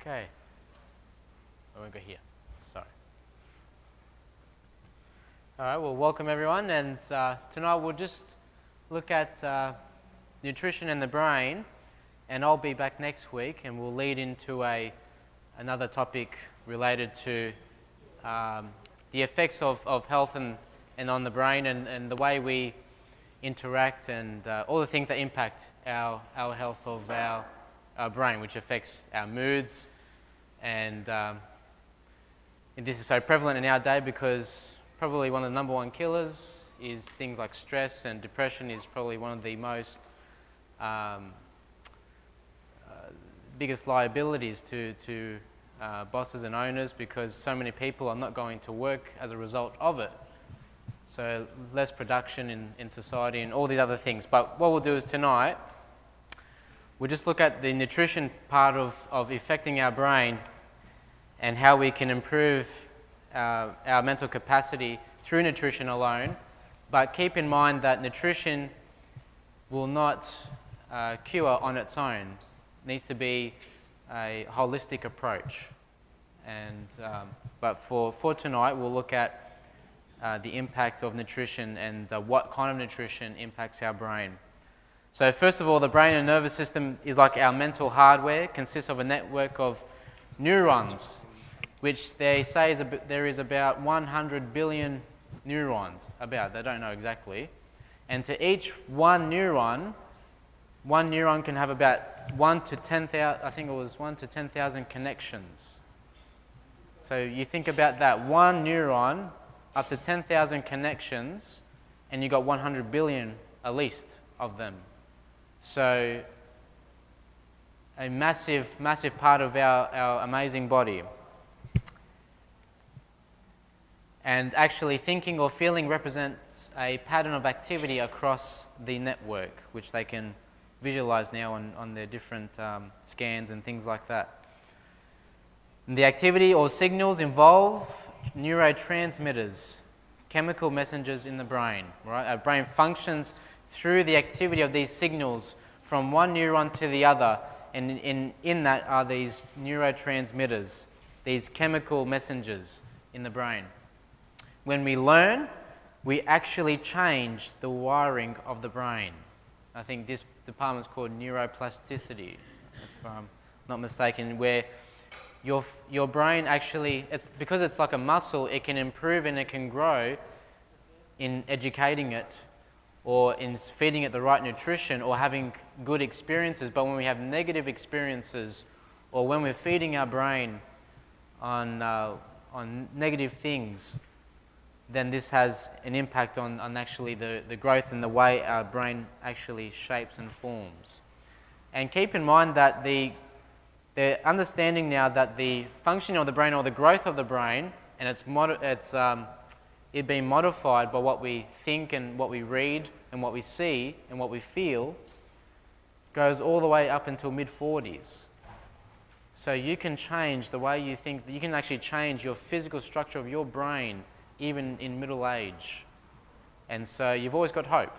Okay. I won't go here. Sorry. All right, well, welcome everyone. And tonight we'll just look at nutrition and the brain. And I'll be back next week and we'll lead into another topic related to the effects of health and on the brain and the way we interact and all the things that impact our health of our brain, which affects our moods. And this is so prevalent in our day because probably one of the number one killers is things like stress, and depression is probably one of the most biggest liabilities to bosses and owners, because so many people are not going to work as a result of it. So less production in society and all these other things. But what we'll do is tonight, we'll just look at the nutrition part of affecting our brain and how we can improve our mental capacity through nutrition alone. But keep in mind that nutrition will not cure on its own. It needs to be a holistic approach. And but for tonight, we'll look at the impact of nutrition and what kind of nutrition impacts our brain. So first of all, the brain and nervous system is like our mental hardware, consists of a network of neurons, which they say there is about 100 billion neurons, they don't know exactly. And to each one neuron can have about 1 to 10,000, I think it was 1 to 10,000 connections. So you think about that, one neuron, up to 10,000 connections, and you got 100 billion at least of them. So a massive, massive part of our amazing body. And actually thinking or feeling represents a pattern of activity across the network, which they can visualize now on their different scans and things like that. And the activity or signals involve neurotransmitters, chemical messengers in the brain, right? Our brain functions through the activity of these signals from one neuron to the other, and in that are these neurotransmitters, these chemical messengers in the brain. When we learn, we actually change the wiring of the brain. I think this department is called neuroplasticity, if I'm not mistaken, where your brain actually, because it's like a muscle, it can improve and it can grow in educating it or in feeding it the right nutrition or having good experiences. But when we have negative experiences or when we're feeding our brain on negative things, then this has an impact on actually the growth and the way our brain actually shapes and forms. And keep in mind that they're understanding now that the functioning of the brain or the growth of the brain, and it being modified by what we think and what we read and what we see and what we feel, goes all the way up until mid-40s. So you can change the way you think. You can actually change your physical structure of your brain even in middle age. And so you've always got hope.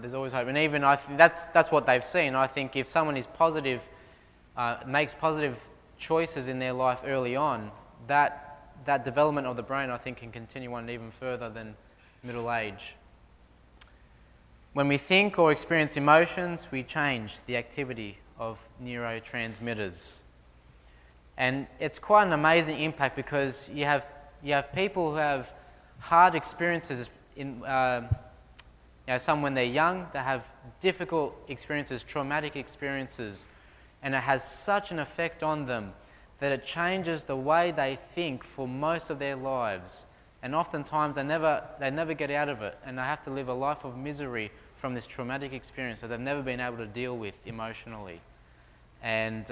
There's always hope. And even that's what they've seen. I think if someone is positive, makes positive choices in their life early on, that development of the brain, I think, can continue on even further than middle age. When we think or experience emotions, we change the activity of neurotransmitters. And it's quite an amazing impact because you have people who have hard experiences some when they're young, they have difficult experiences, traumatic experiences, and it has such an effect on them that it changes the way they think for most of their lives. And oftentimes they never get out of it, and they have to live a life of misery from this traumatic experience that they've never been able to deal with emotionally. And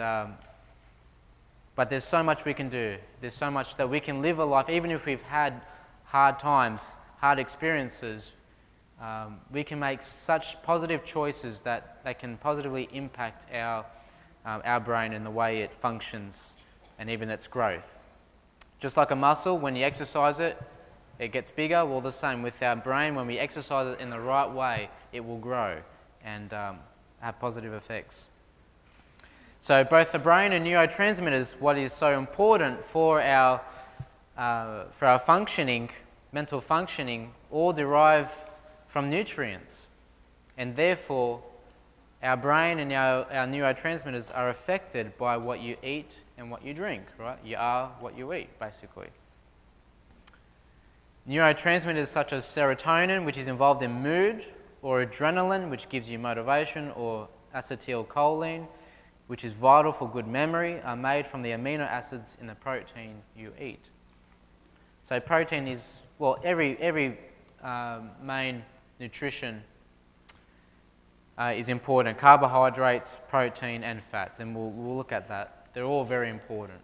but there's so much we can do. There's so much that we can live a life, even if we've had hard times, hard experiences. We can make such positive choices that they can positively impact our brain and the way it functions and even its growth. Just like a muscle, when you exercise it, it gets bigger. Well, the same with our brain. When we exercise it in the right way, it will grow and have positive effects. So both the brain and neurotransmitters, what is so important for our functioning, mental functioning, all derive from nutrients. And therefore, our brain and our neurotransmitters are affected by what you eat and what you drink, right? You are what you eat, basically. Neurotransmitters such as serotonin, which is involved in mood, or adrenaline, which gives you motivation, or acetylcholine, which is vital for good memory, are made from the amino acids in the protein you eat. So protein is, well, every main nutrition is important. Carbohydrates, protein, and fats, and we'll look at that. They're all very important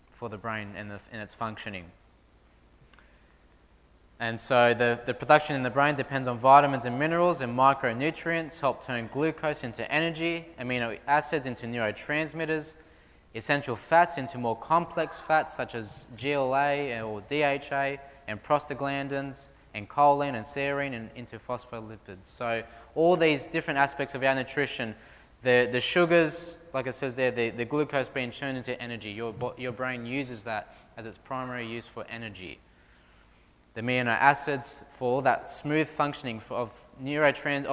for the brain and its functioning. And so the production in the brain depends on vitamins and minerals, and micronutrients help turn glucose into energy, amino acids into neurotransmitters, essential fats into more complex fats such as GLA or DHA, and prostaglandins, and choline and serine, and into phospholipids. So all these different aspects of our nutrition, the sugars, like it says there, the glucose being turned into energy. Your brain uses that as its primary use for energy. The amino acids for all that smooth functioning of neuron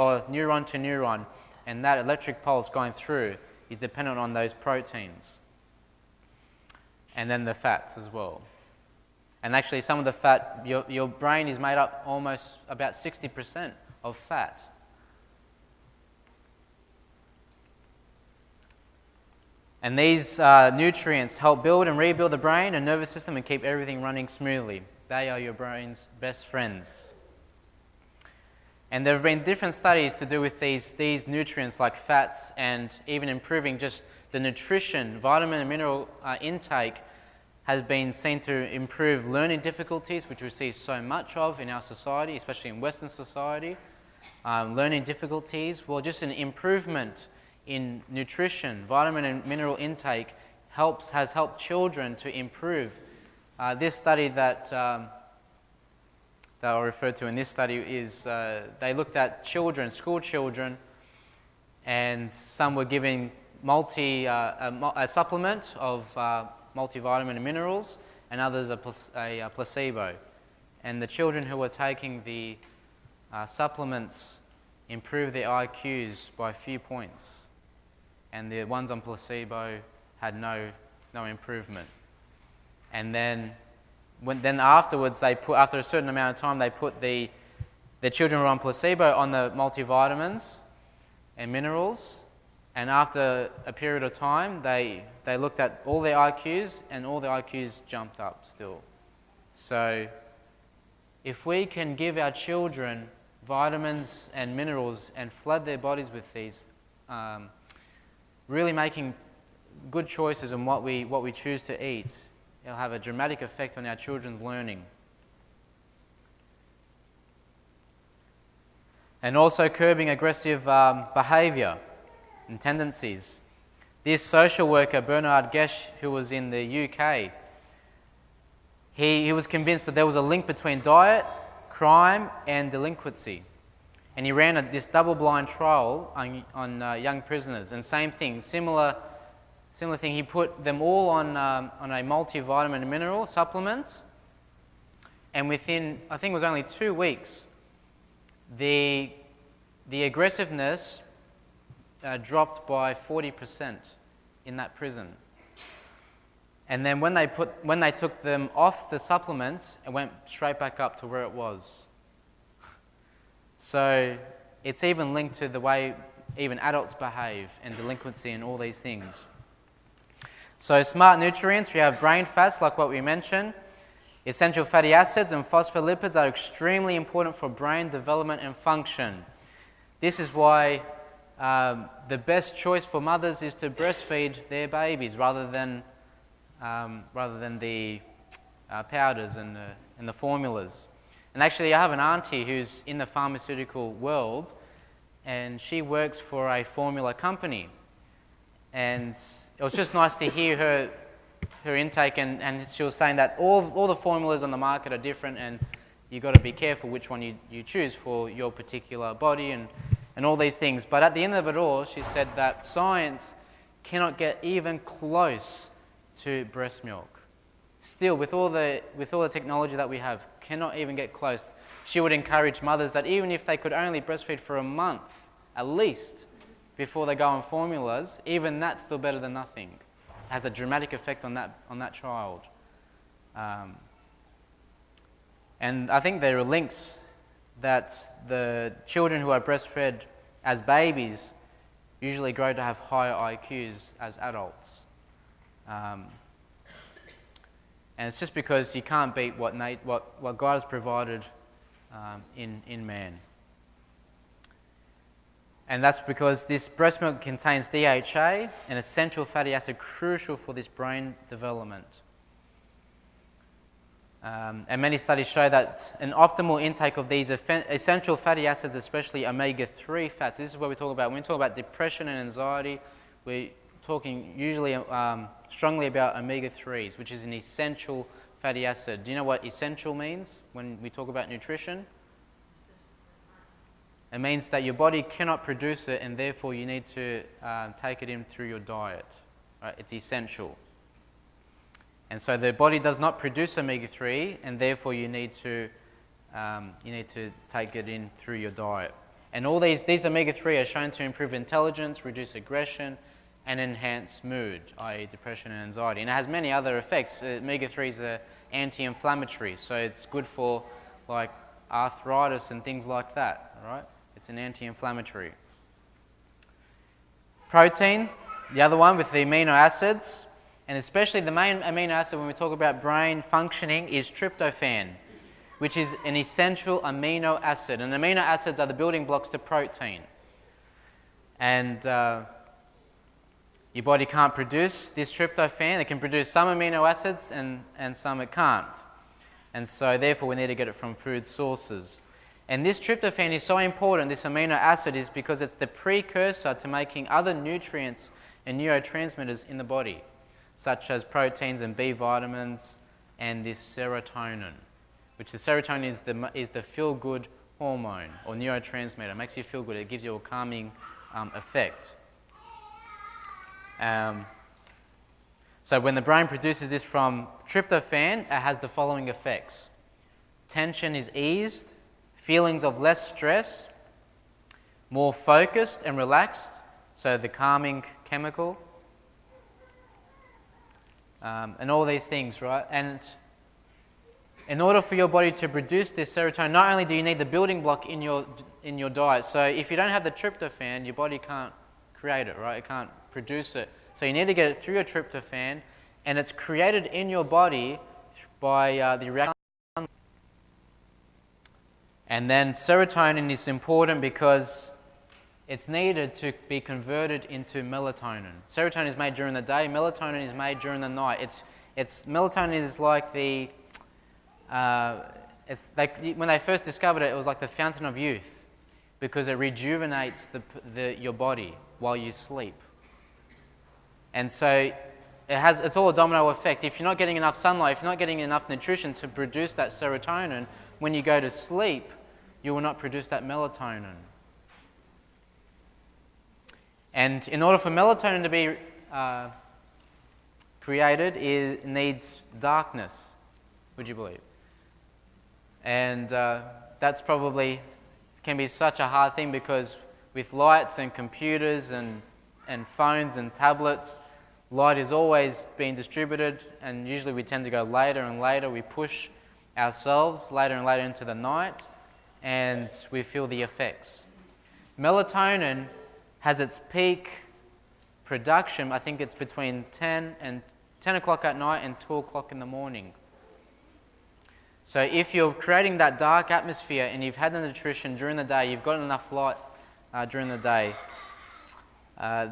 to neuron, and that electric pulse going through is dependent on those proteins. And then the fats as well. And actually some of the fat, your brain is made up almost about 60% of fat. And these nutrients help build and rebuild the brain and nervous system and keep everything running smoothly. They are your brain's best friends. And there have been different studies to do with these nutrients like fats, and even improving just the nutrition, vitamin and mineral intake has been seen to improve learning difficulties, which we see so much of in our society, especially in Western society. Learning difficulties, well, just an improvement in nutrition, vitamin and mineral intake has helped children to improve. This study that I referred to in this study is they looked at children, school children, and some were given a supplement of multivitamin and minerals, and others a placebo. And the children who were taking the supplements improved their IQs by a few points, and the ones on placebo had no improvement. And then afterwards, after a certain amount of time, they put the children who were on placebo on the multivitamins and minerals. And after a period of time, they looked at all their IQs, and all the IQs jumped up still. So if we can give our children vitamins and minerals and flood their bodies with these, really making good choices on what we choose to eat, it'll have a dramatic effect on our children's learning. And also curbing aggressive behaviour and tendencies. This social worker, Bernard Gesch, who was in the UK, he was convinced that there was a link between diet, crime, and delinquency. And he ran this double-blind trial on young prisoners. And same thing, similar thing, he put them all on a multivitamin and mineral supplement. And within, I think it was only 2 weeks, the aggressiveness dropped by 40% in that prison. And then when they took them off the supplements, it went straight back up to where it was. So it's even linked to the way even adults behave, and delinquency and all these things. So smart nutrients, we have brain fats like what we mentioned. Essential fatty acids and phospholipids are extremely important for brain development and function. This is why the best choice for mothers is to breastfeed their babies rather than the powders and the formulas. And actually, I have an auntie who's in the pharmaceutical world, and she works for a formula company. And it was just nice to hear her intake, and she was saying that all the formulas on the market are different, and you've got to be careful which one you choose for your particular body and all these things. But at the end of it all, she said that science cannot get even close to breast milk. Still, with all the technology that we have, cannot even get close. She would encourage mothers that even if they could only breastfeed for a month, at least, before they go on formulas, even that's still better than nothing. It has a dramatic effect on that child. And I think there are links that the children who are breastfed as babies usually grow to have higher IQs as adults. And it's just because you can't beat what God has provided in man. And that's because this breast milk contains DHA, an essential fatty acid crucial for this brain development. And many studies show that an optimal intake of these essential fatty acids, especially omega-3 fats, this is what we talk about. When we talk about depression and anxiety, we're talking usually strongly about omega-3s, which is an essential fatty acid. Do you know what essential means when we talk about nutrition? It means that your body cannot produce it, and therefore you need to take it in through your diet. Right? It's essential. And so the body does not produce omega-3, and therefore you need to take it in through your diet. And all these omega-3 are shown to improve intelligence, reduce aggression, and enhance mood, i.e. depression and anxiety. And it has many other effects. Omega-3s are anti-inflammatory, so it's good for like arthritis and things like that, right? It's an anti-inflammatory. Protein, the other one with the amino acids, and especially the main amino acid when we talk about brain functioning is tryptophan, which is an essential amino acid. And amino acids are the building blocks to protein. And your body can't produce this tryptophan. It can produce some amino acids and some it can't. And so therefore we need to get it from food sources. And this tryptophan is so important, this amino acid, is because it's the precursor to making other nutrients and neurotransmitters in the body, such as proteins and B vitamins and this serotonin, which the serotonin is the feel-good hormone or neurotransmitter. It makes you feel good. It gives you a calming effect. So when the brain produces this from tryptophan, it has the following effects. Tension is eased, feelings of less stress, more focused and relaxed, so the calming chemical, and all these things, right? And in order for your body to produce this serotonin, not only do you need the building block in your diet, so if you don't have the tryptophan, your body can't create it, right? It can't produce it. So you need to get it through your tryptophan, and it's created in your body by the reaction. And then serotonin is important because it's needed to be converted into melatonin. Serotonin is made during the day, melatonin is made during the night. Melatonin is like when they first discovered it, it was like the fountain of youth because it rejuvenates your body while you sleep. And so it's all a domino effect. If you're not getting enough sunlight, if you're not getting enough nutrition to produce that serotonin, when you go to sleep, you will not produce that melatonin. And in order for melatonin to be created, it needs darkness, would you believe? And that's probably can be such a hard thing because with lights and computers and phones and tablets, light is always being distributed, and usually we tend to go later and later. We push ourselves later and later into the night, and we feel the effects. Melatonin has its peak production, I think it's between 10 o'clock at night and 2 o'clock in the morning. So if you're creating that dark atmosphere and you've had the nutrition during the day, you've got enough light during the day,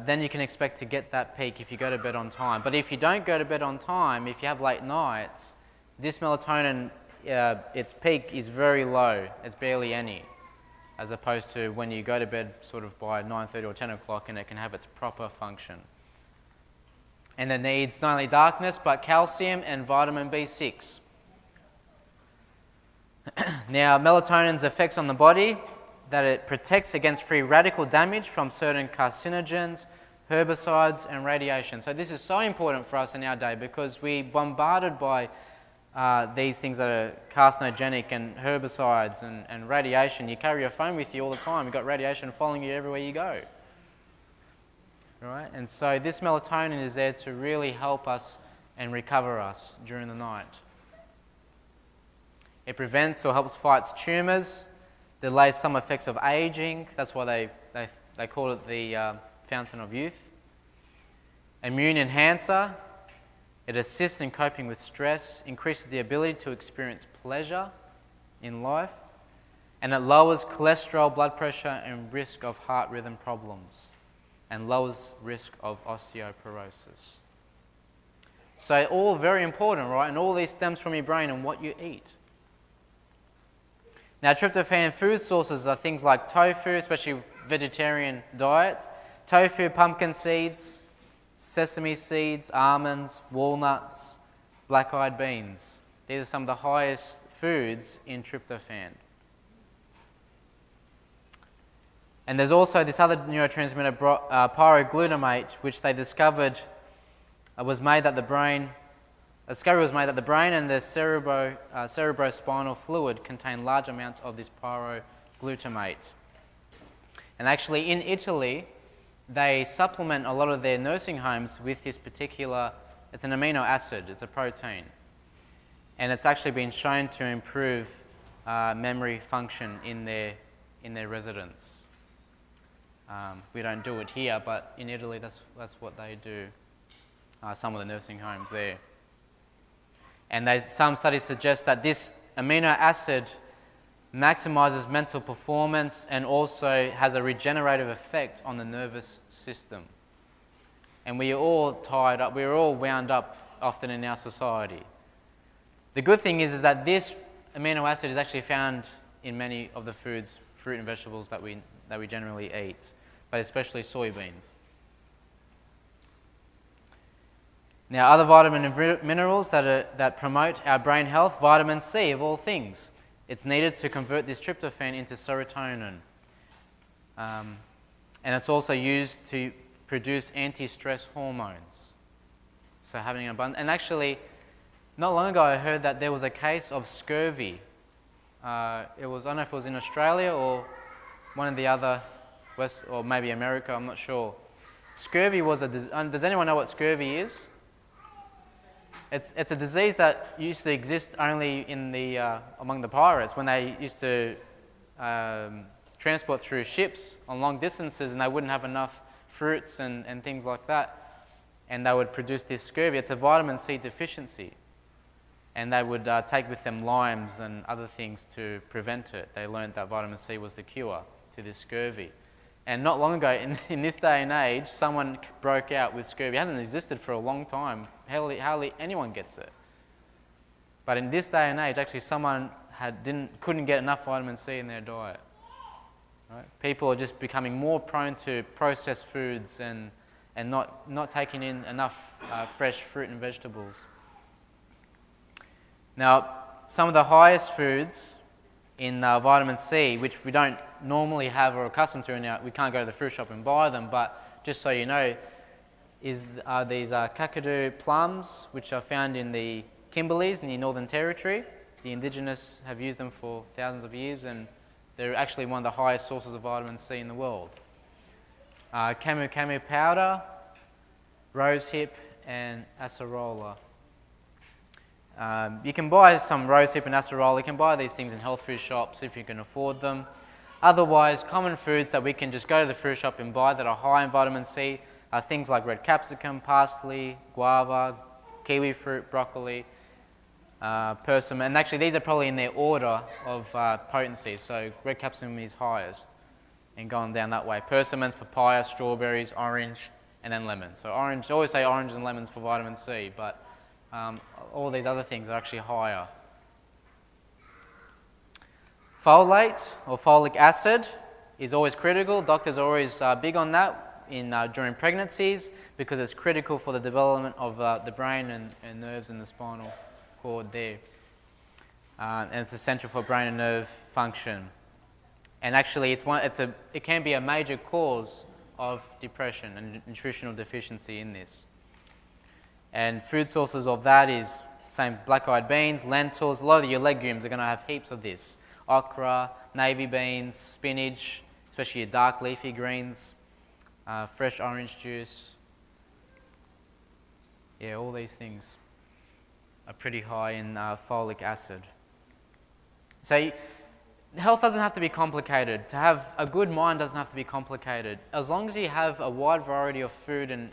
then you can expect to get that peak if you go to bed on time. But if you don't go to bed on time, if you have late nights, this melatonin, its peak is very low. It's barely any, as opposed to when you go to bed sort of by 9:30 or 10 o'clock and it can have its proper function. And it needs not only darkness, but calcium and vitamin B6. Now, melatonin's effects on the body, that it protects against free radical damage from certain carcinogens, herbicides and radiation. So this is so important for us in our day because we're bombarded by these things that are carcinogenic and herbicides and radiation. You carry your phone with you all the time. You've got radiation following you everywhere you go. Right? And so this melatonin is there to really help us and recover us during the night. It prevents or helps fight tumours, delays some effects of aging. That's why they call it the fountain of youth. Immune enhancer. It assists in coping with stress, increases the ability to experience pleasure in life, and it lowers cholesterol, blood pressure, and risk of heart rhythm problems, and lowers risk of osteoporosis. So all very important, right? And all these stems from your brain and what you eat. Now, tryptophan food sources are things like tofu, especially vegetarian diet, tofu, pumpkin seeds, sesame seeds, almonds, walnuts, black-eyed beans. These are some of the highest foods in tryptophan. And there's also this other neurotransmitter, pyroglutamate, which they discovered was made that the brain. A discovery was made that the brain and the cerebrospinal fluid contain large amounts of this pyroglutamate. And actually, in Italy, they supplement a lot of their nursing homes with this particular. It's an amino acid. It's a protein, and it's actually been shown to improve memory function in their residents. We don't do it here, but in Italy, that's what they do. Some of the nursing homes there. And some studies suggest that this amino acid maximizes mental performance and also has a regenerative effect on the nervous system. And we are all tied up, we're all wound up often in our society. The good thing is that this amino acid is actually found in many of the foods, fruit and vegetables that we generally eat, but especially soybeans. Now, other vitamin and minerals that promote our brain health, vitamin C of all things. It's needed to convert this tryptophan into serotonin. And it's also used to produce anti-stress hormones. So having an abundance. And actually, not long ago I heard that there was a case of scurvy. I don't know if it was in Australia or one of the other West, or maybe America, I'm not sure. Scurvy was does anyone know what scurvy is? It's a disease that used to exist only in among the pirates when they used to transport through ships on long distances, and they wouldn't have enough fruits and things like that, and they would produce this scurvy. It's a vitamin C deficiency, and they would take with them limes and other things to prevent it. They learned that vitamin C was the cure to this scurvy. And not long ago, in this day and age, someone broke out with scurvy. It hasn't existed for a long time. Hardly anyone gets it. But in this day and age, actually someone couldn't get enough vitamin C in their diet. Right? People are just becoming more prone to processed foods and not taking in enough fresh fruit and vegetables. Now, some of the highest foods in vitamin C, which we don't normally have or accustomed to now, we can't go to the fruit shop and buy them, but just so you know, are these kakadu plums, which are found in the Kimberleys in the Northern Territory. The indigenous have used them for thousands of years, and they're actually one of the highest sources of vitamin C in the world. Camu camu powder, rosehip, and acerola. You can buy some rosehip and acerola. You can buy these things in health food shops if you can afford them. Otherwise, common foods that we can just go to the fruit shop and buy that are high in vitamin C are things like red capsicum, parsley, guava, kiwi fruit, broccoli, persimmon. And actually, these are probably in their order of potency. So red capsicum is highest, and going down that way. Persimmons, papaya, strawberries, orange, and then lemon. So orange, I always say orange and lemons for vitamin C, but all these other things are actually higher. Folate or folic acid is always critical. Doctors are always big on that during pregnancies because it's critical for the development of the brain and nerves in the spinal cord there. And it's essential for brain and nerve function. And actually, it can be a major cause of depression and nutritional deficiency in this. And food sources of that is same black-eyed beans, lentils. A lot of your legumes are going to have heaps of this. Okra, navy beans, spinach, especially your dark leafy greens, fresh orange juice. Yeah, all these things are pretty high in folic acid. So health doesn't have to be complicated. To have a good mind doesn't have to be complicated. As long as you have a wide variety of food and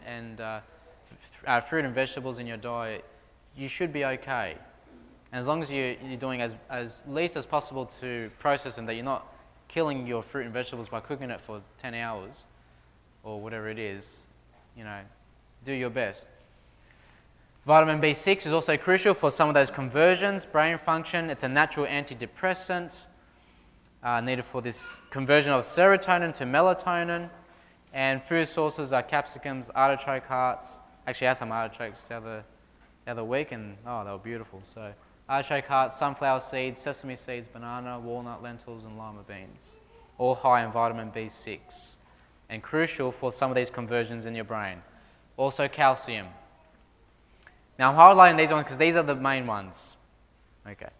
fruit and vegetables in your diet, you should be okay. And as long as you're doing as least as possible to process them, that you're not killing your fruit and vegetables by cooking it for 10 hours or whatever it is, do your best. Vitamin B6 is also crucial for some of those conversions, brain function. It's a natural antidepressant needed for this conversion of serotonin to melatonin. And food sources are capsicums, artichoke hearts. Actually, I had some artichokes the other week, and they were beautiful. So artichoke hearts, sunflower seeds, sesame seeds, banana, walnut, lentils, and lima beans, all high in vitamin B6 and crucial for some of these conversions in your brain. Also calcium. Now I'm highlighting these ones because these are the main ones. Okay.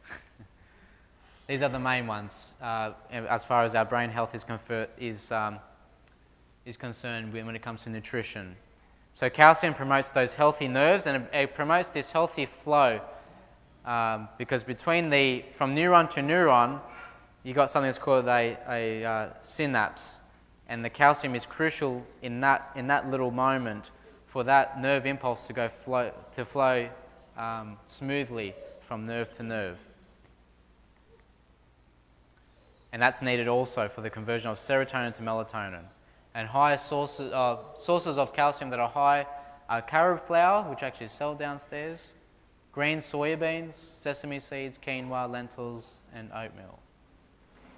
These are the main ones as far as our brain health is concerned when it comes to nutrition. So calcium promotes those healthy nerves, and it promotes this healthy flow because from neuron to neuron, you've got something that's called a synapse, and the calcium is crucial in that little moment for that nerve impulse to flow smoothly from nerve to nerve. And that's needed also for the conversion of serotonin to melatonin. And high sources of calcium that are high are carob flour, which actually is sold downstairs, green soybeans, sesame seeds, quinoa, lentils, and oatmeal.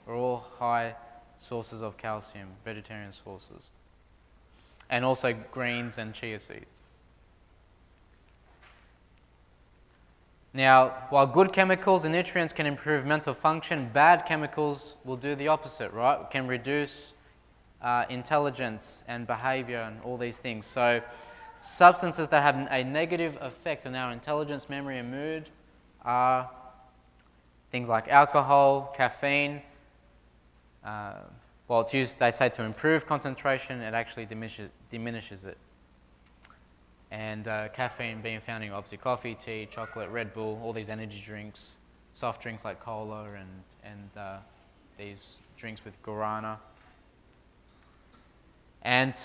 Are all high sources of calcium, vegetarian sources. And also greens and chia seeds. Now, while good chemicals and nutrients can improve mental function, bad chemicals will do the opposite, right? Can reduce intelligence and behavior and all these things. So substances that have a negative effect on our intelligence, memory, and mood are things like alcohol, caffeine. Well, it's used, they say, to improve concentration. It actually diminishes it. And caffeine being found in obviously coffee, tea, chocolate, Red Bull, all these energy drinks, soft drinks like cola and these drinks with guarana. And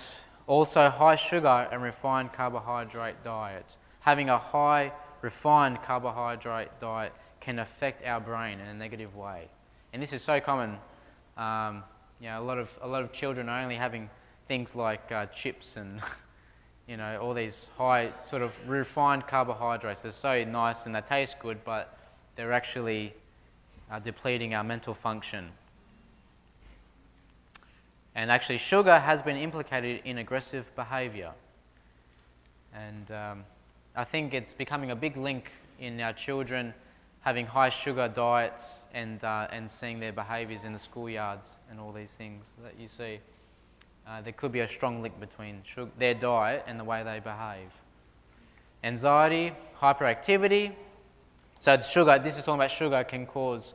also high sugar and refined carbohydrate diet. Having a high refined carbohydrate diet can affect our brain in a negative way. And this is so common. A lot of children are only having things like chips and all these high sort of refined carbohydrates. They're so nice and they taste good, but they're actually depleting our mental function. And actually sugar has been implicated in aggressive behavior. And I think it's becoming a big link in our children having high sugar diets and seeing their behaviors in the schoolyards and all these things that you see. There could be a strong link between their diet and the way they behave. Anxiety, hyperactivity. So sugar, this is talking about sugar can cause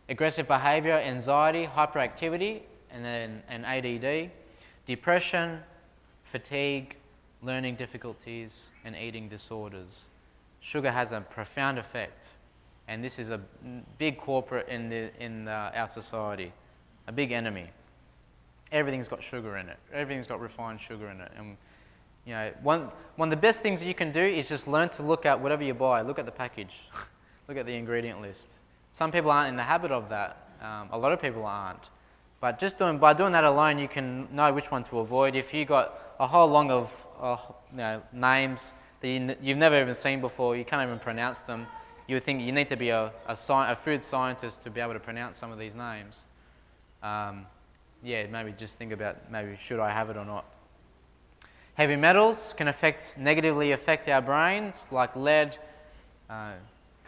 aggressive behavior, anxiety, hyperactivity, and ADD, depression, fatigue, learning difficulties, and eating disorders. Sugar has a profound effect, and this is a big corporate in our society, a big enemy. Everything's got sugar in it. Everything's got refined sugar in it. And one of the best things you can do is just learn to look at whatever you buy. Look at the package. Look at the ingredient list. Some people aren't in the habit of that. A lot of people aren't. But by doing that alone, you can know which one to avoid. If you got a whole long of names that you've never even seen before, you can't even pronounce them, you would think you need to be a food scientist to be able to pronounce some of these names. Maybe just think about should I have it or not. Heavy metals can negatively affect our brains, like lead,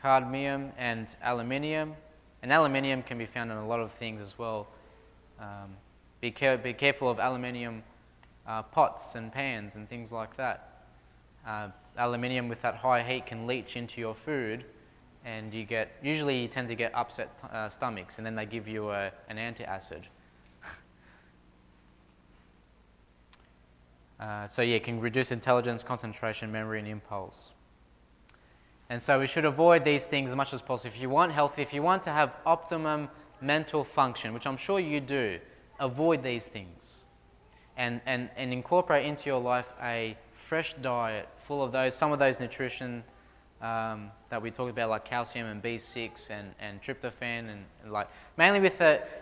cadmium, and aluminium. And aluminium can be found in a lot of things as well. Be careful of aluminium pots and pans and things like that. Aluminium with that high heat can leach into your food, and usually you tend to get upset stomachs, and then they give you an antacid. So yeah, it can reduce intelligence, concentration, memory, and impulse. And so we should avoid these things as much as possible. If you want healthy, if you want to have optimum mental function, which I'm sure you do, avoid these things. And incorporate into your life a fresh diet full of some of those nutrition that we talked about, like calcium and B6 and tryptophan, and like mainly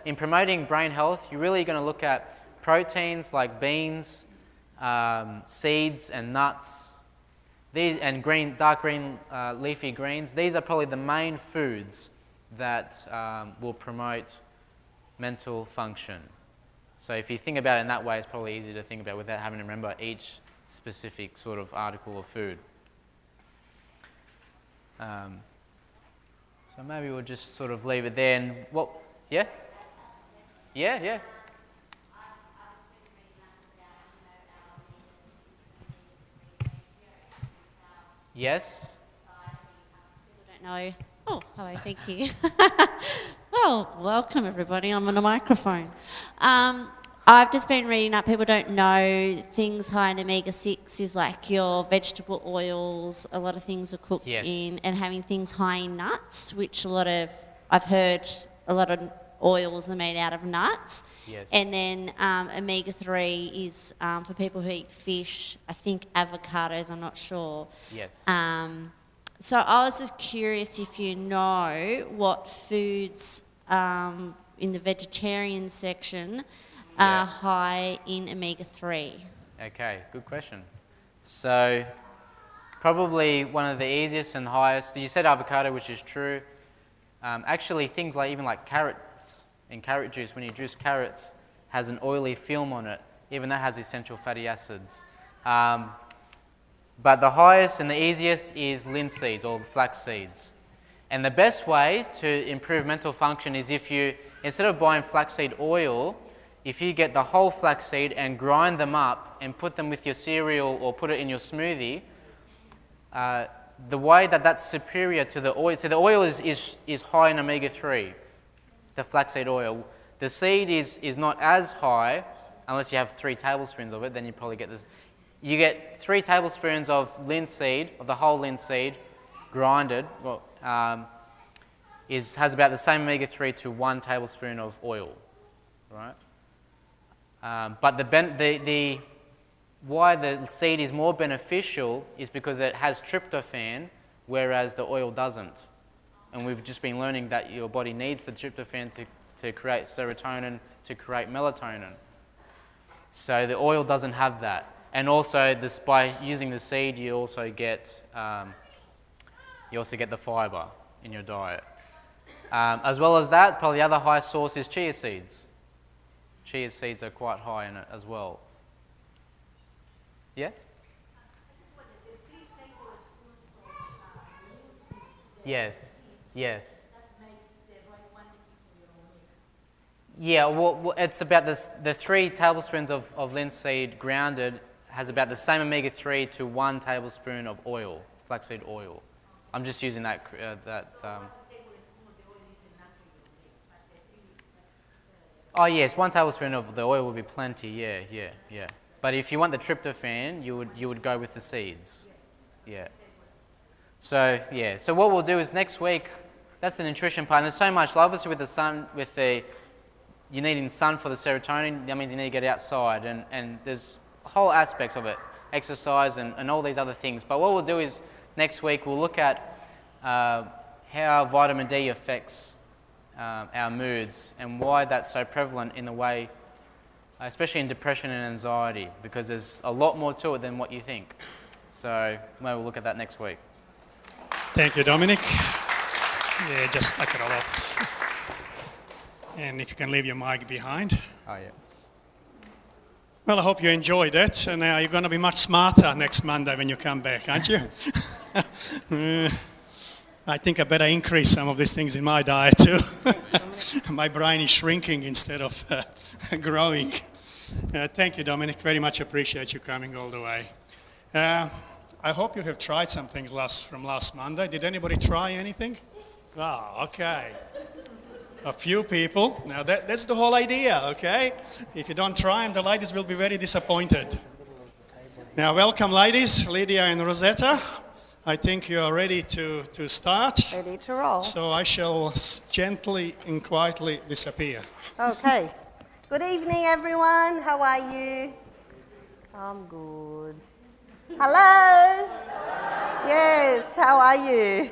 in promoting brain health, you're really going to look at proteins like beans, seeds and nuts, these and dark green leafy greens. These are probably the main foods that will promote mental function. So if you think about it in that way, it's probably easy to think about without having to remember each specific sort of article of food. So maybe we'll just sort of leave it there. And what? Yeah? Yeah. Yes? People don't know. Oh, hello, thank you. Well, welcome everybody. I'm on a microphone. I've just been reading up. People don't know things high in omega-6 is like your vegetable oils. A lot of things are cooked in, and having things high in nuts, which I've heard a lot of oils are made out of nuts. Yes. And then omega-3 is for people who eat fish. I think avocados, I'm not sure. Yes. So I was just curious if you know what foods in the vegetarian section are high in omega-3. Okay, good question. So probably one of the easiest and highest, you said avocado, which is true. Actually, things even like carrots and carrot juice, when you juice carrots, has an oily film on it. Even that has essential fatty acids. But the highest and the easiest is linseeds or flax seeds. And the best way to improve mental function is if you, instead of buying flaxseed oil, if you get the whole flaxseed and grind them up and put them with your cereal or put it in your smoothie, the way that's superior to the oil, so the oil is high in omega-3, the flaxseed oil. The seed is not as high, unless you have 3 tablespoons of it, then you probably get this. You get 3 tablespoons of linseed, of the whole linseed, grinded, has about the same omega-3 to 1 tablespoon of oil, right? But why the seed is more beneficial is because it has tryptophan, whereas the oil doesn't. And we've just been learning that your body needs the tryptophan to create serotonin, to create melatonin. So the oil doesn't have that. And also, by using the seed, you also get the fiber in your diet. As well as that, probably the other high source is chia seeds. Chia seeds are quite high in it as well. Yeah? Yes. Yeah, well, it's about the 3 tablespoons of linseed grounded has about the same omega-3 to 1 tablespoon of oil, flaxseed oil. I'm just using that. Oh yes, 1 tablespoon of the oil would be plenty. Yeah. But if you want the tryptophan, you would go with the seeds. Yeah. So what we'll do is next week. That's the nutrition part. And there's so much. Obviously, with the sun, you needing sun for the serotonin. That means you need to get outside, and there's whole aspects of it, exercise and all these other things. But what we'll do is next week we'll look at how vitamin D affects our moods and why that's so prevalent in the way, especially in depression and anxiety, because there's a lot more to it than what you think. So maybe we'll look at that next week. Thank you, Dominic. Yeah, just tuck it all off. And if you can leave your mic behind. Oh yeah. Well, I hope you enjoyed it, and you're going to be much smarter next Monday when you come back, aren't you? I think I better increase some of these things in my diet too. My brain is shrinking instead of growing. Thank you, Dominic. Very much appreciate you coming all the way. I hope you have tried some things from last Monday. Did anybody try anything? Ah, okay. A few people. Now that's the whole idea, okay? If you don't try them, the ladies will be very disappointed. Now, welcome, ladies, Lydia and Rosetta. I think you are ready to start. Ready to roll. So I shall gently and quietly disappear. Okay. Good evening, everyone. How are you? I'm good. Hello? Yes, how are you?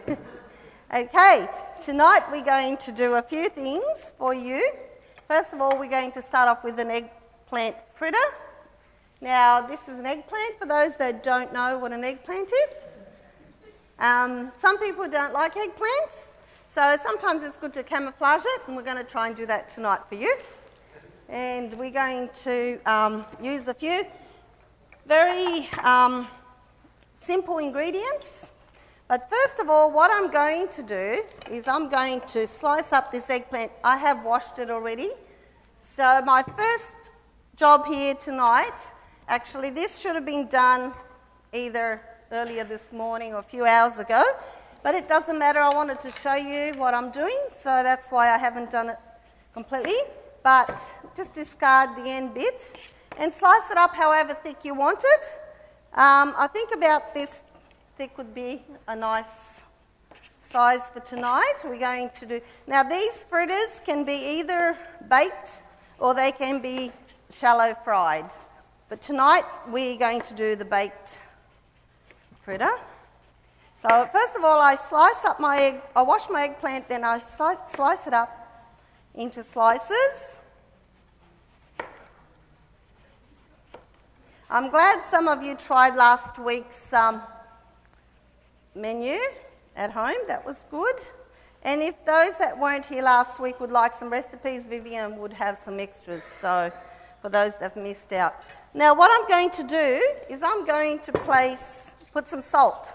Okay, tonight we're going to do a few things for you. First of all, we're going to start off with an eggplant fritter. Now, this is an eggplant for those that don't know what an eggplant is. Some people don't like eggplants, so sometimes it's good to camouflage it, and we're going to try and do that tonight for you. And we're going to use a few very simple ingredients. But first of all, what I'm going to do is I'm going to slice up this eggplant. I have washed it already. So my first job here tonight, actually this should have been done either earlier this morning or a few hours ago, but it doesn't matter. I wanted to show you what I'm doing, so that's why I haven't done it completely. But just discard the end bit and slice it up however thick you want it. I think about this thick would be a nice size for tonight. We're going to do, now these fritters can be either baked or they can be shallow fried. But tonight we're going to do the baked fritter. So first of all, I slice up my egg, I wash my eggplant, then I slice it up into slices. I'm glad some of you tried last week's menu at home. That was good. And if those that weren't here last week would like some recipes, Vivian would have some extras, so for those that have missed out. Now what I'm going to do is I'm going to put some salt.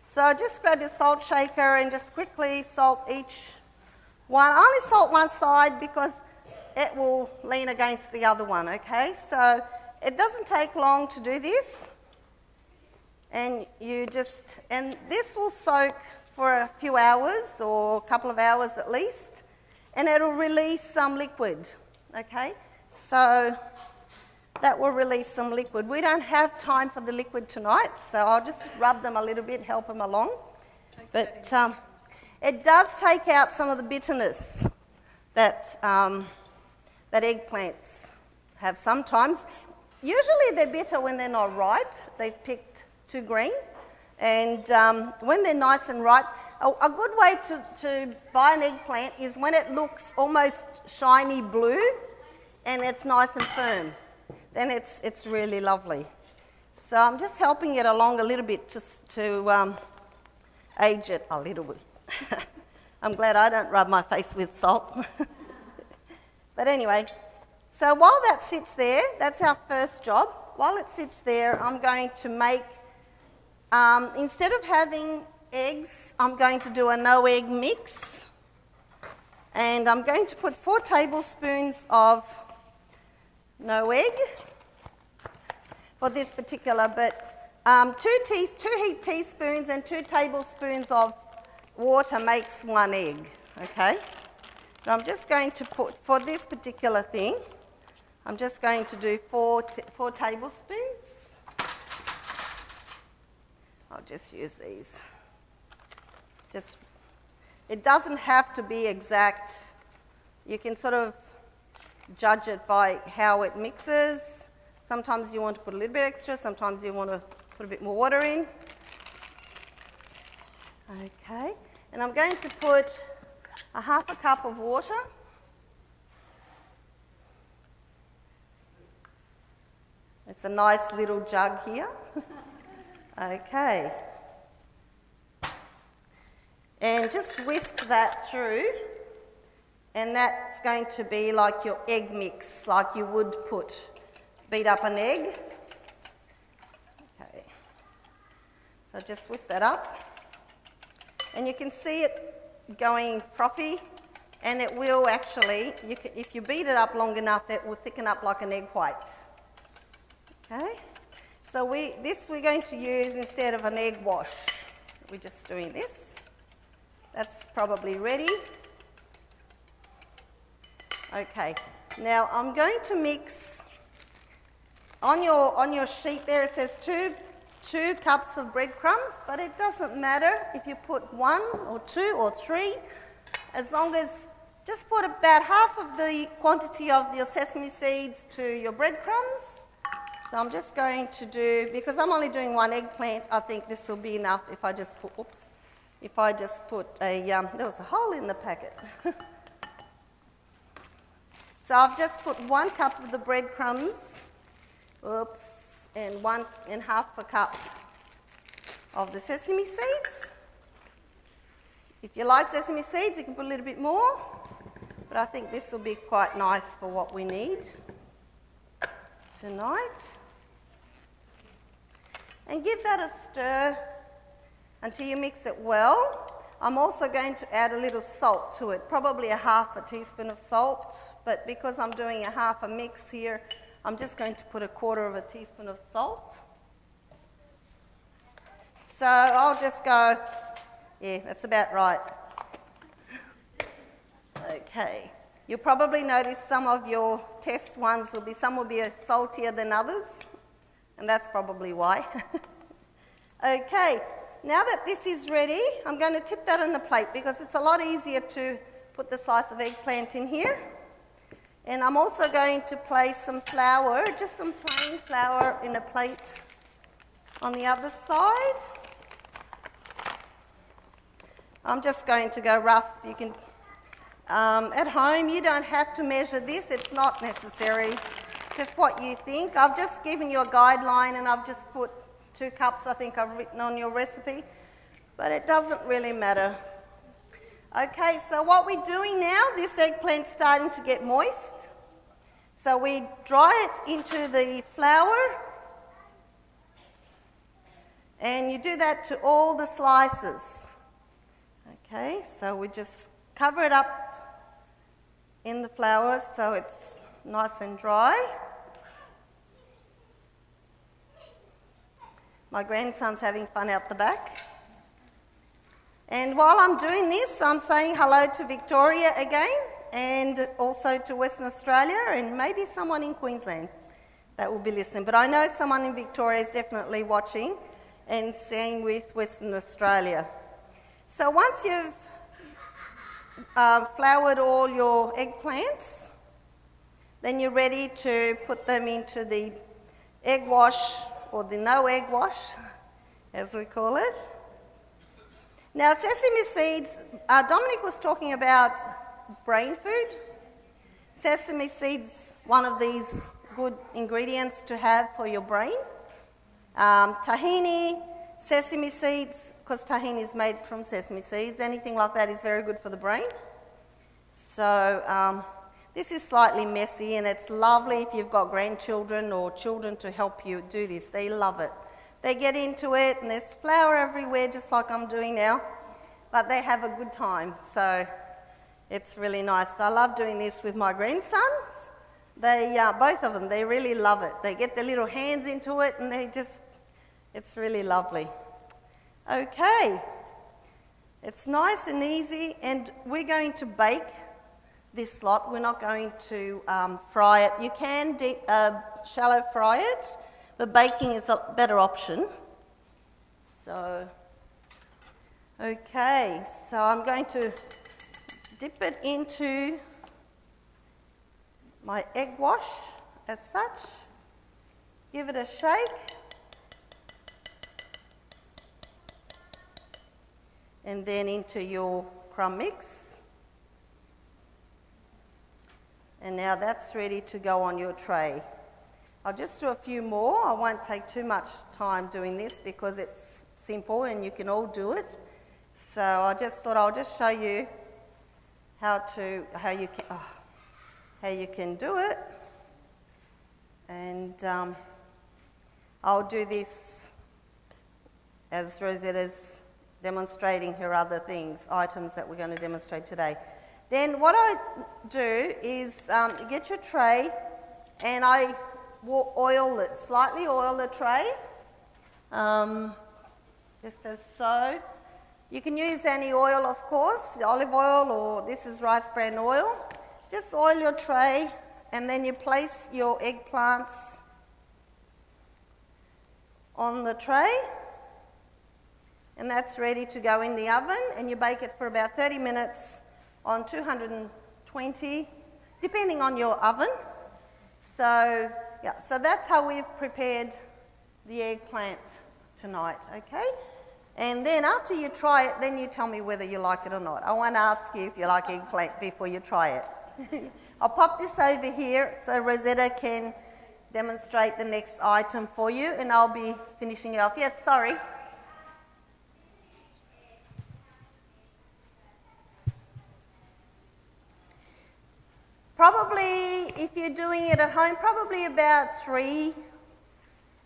So just grab your salt shaker and just quickly salt each one. I only salt one side because it will lean against the other one, okay? So it doesn't take long to do this. And this will soak for a few hours or a couple of hours at least, and it'll release some liquid, okay? So that will release some liquid. We don't have time for the liquid tonight, so I'll just rub them a little bit, help them along. But it does take out some of the bitterness that eggplants have sometimes. Usually they're bitter when they're not ripe. They've picked too green. And when they're nice and ripe, a good way to buy an eggplant is when it looks almost shiny blue and it's nice and firm. Then it's really lovely. So I'm just helping it along a little bit just to age it a little bit. I'm glad I don't rub my face with salt. But anyway, so while that sits there, that's our first job. While it sits there, I'm going to make, instead of having eggs, I'm going to do a no-egg mix. And I'm going to put 4 tablespoons of no egg for this particular, but 2 heaped teaspoons and 2 tablespoons of water makes 1 egg, okay? But I'm just going to put, for this particular thing, I'm just going to do 4 tablespoons. I'll just use these. It doesn't have to be exact. You can sort of judge it by how it mixes. Sometimes you want to put a little bit extra, sometimes you want to put a bit more water in. Okay, and I'm going to put a 1/2 cup of water. It's a nice little jug here. Okay. And just whisk that through. And that's going to be like your egg mix, like you would beat up an egg. Okay. So just whisk that up. And you can see it going frothy and it will actually, if you beat it up long enough, it will thicken up like an egg white. Okay, so we're going to use instead of an egg wash. We're just doing this. That's probably ready. Okay, now I'm going to mix, on your sheet there it says two cups of breadcrumbs, but it doesn't matter if you put 1 or 2 or 3, as long as, just put about half of the quantity of your sesame seeds to your breadcrumbs. So I'm just going to do, because I'm only doing 1 eggplant, I think this will be enough if I just put, there was a hole in the packet. So I've just put 1 cup of the breadcrumbs, and half a cup of the sesame seeds. If you like sesame seeds, you can put a little bit more, but I think this will be quite nice for what we need tonight. And give that a stir until you mix it well. I'm also going to add a little salt to it, probably a half a teaspoon of salt, but because I'm doing a half a mix here, I'm just going to put a quarter of a teaspoon of salt. So I'll just go, yeah, that's about right. Okay, you'll probably notice some of your test ones some will be saltier than others, and that's probably why. Okay, now that this is ready, I'm going to tip that on the plate because it's a lot easier to put the slice of eggplant in here. And I'm also going to place some flour, just some plain flour in a plate on the other side. I'm just going to go rough. You can, at home, you don't have to measure this. It's not necessary. Just what you think. I've just given you a guideline and I've just put 2 cups, I think I've written on your recipe, but it doesn't really matter. Okay, so what we're doing now, this eggplant's starting to get moist. So we dry it into the flour, and you do that to all the slices. Okay, so we just cover it up in the flour so it's nice and dry. My grandson's having fun out the back. And while I'm doing this, I'm saying hello to Victoria again, and also to Western Australia, and maybe someone in Queensland that will be listening. But I know someone in Victoria is definitely watching, and same with Western Australia. So once you've floured all your eggplants, then you're ready to put them into the egg wash, or the no egg wash, as we call it. Now, sesame seeds, Dominic was talking about brain food. Sesame seeds, one of these good ingredients to have for your brain. Tahini, sesame seeds, because tahini is made from sesame seeds, anything like that is very good for the brain. So this is slightly messy, and it's lovely if you've got grandchildren or children to help you do this. They love it. They get into it, and there's flour everywhere, just like I'm doing now, but they have a good time, so it's really nice. I love doing this with my grandsons. They, both of them, they really love it. They get their little hands into it, and it's really lovely. Okay, it's nice and easy, and we're going to bake this lot. We're not going to fry it. You can shallow fry it, but baking is a better option. So, okay, so I'm going to dip it into my egg wash as such. Give it a shake. And then into your crumb mix. And now that's ready to go on your tray. I'll just do a few more. I won't take too much time doing this because it's simple and you can all do it. So I just thought I'll just show you how you can do it. And I'll do this as Rosetta's demonstrating her other items that we're going to demonstrate today. Then what I do is get your tray and I oil it, slightly oil the tray, just as so. You can use any oil, of course, olive oil, or this is rice bran oil. Just oil your tray and then you place your eggplants on the tray, and that's ready to go in the oven, and you bake it for about 30 minutes on 220, depending on your oven. So, yeah, so that's how we've prepared the eggplant tonight, okay? And then after you try it, then you tell me whether you like it or not. I won't ask you if you like eggplant before you try it. I'll pop this over here so Rosetta can demonstrate the next item for you, and I'll be finishing it off. Yes, sorry. Probably, if you're doing it at home, probably about 3.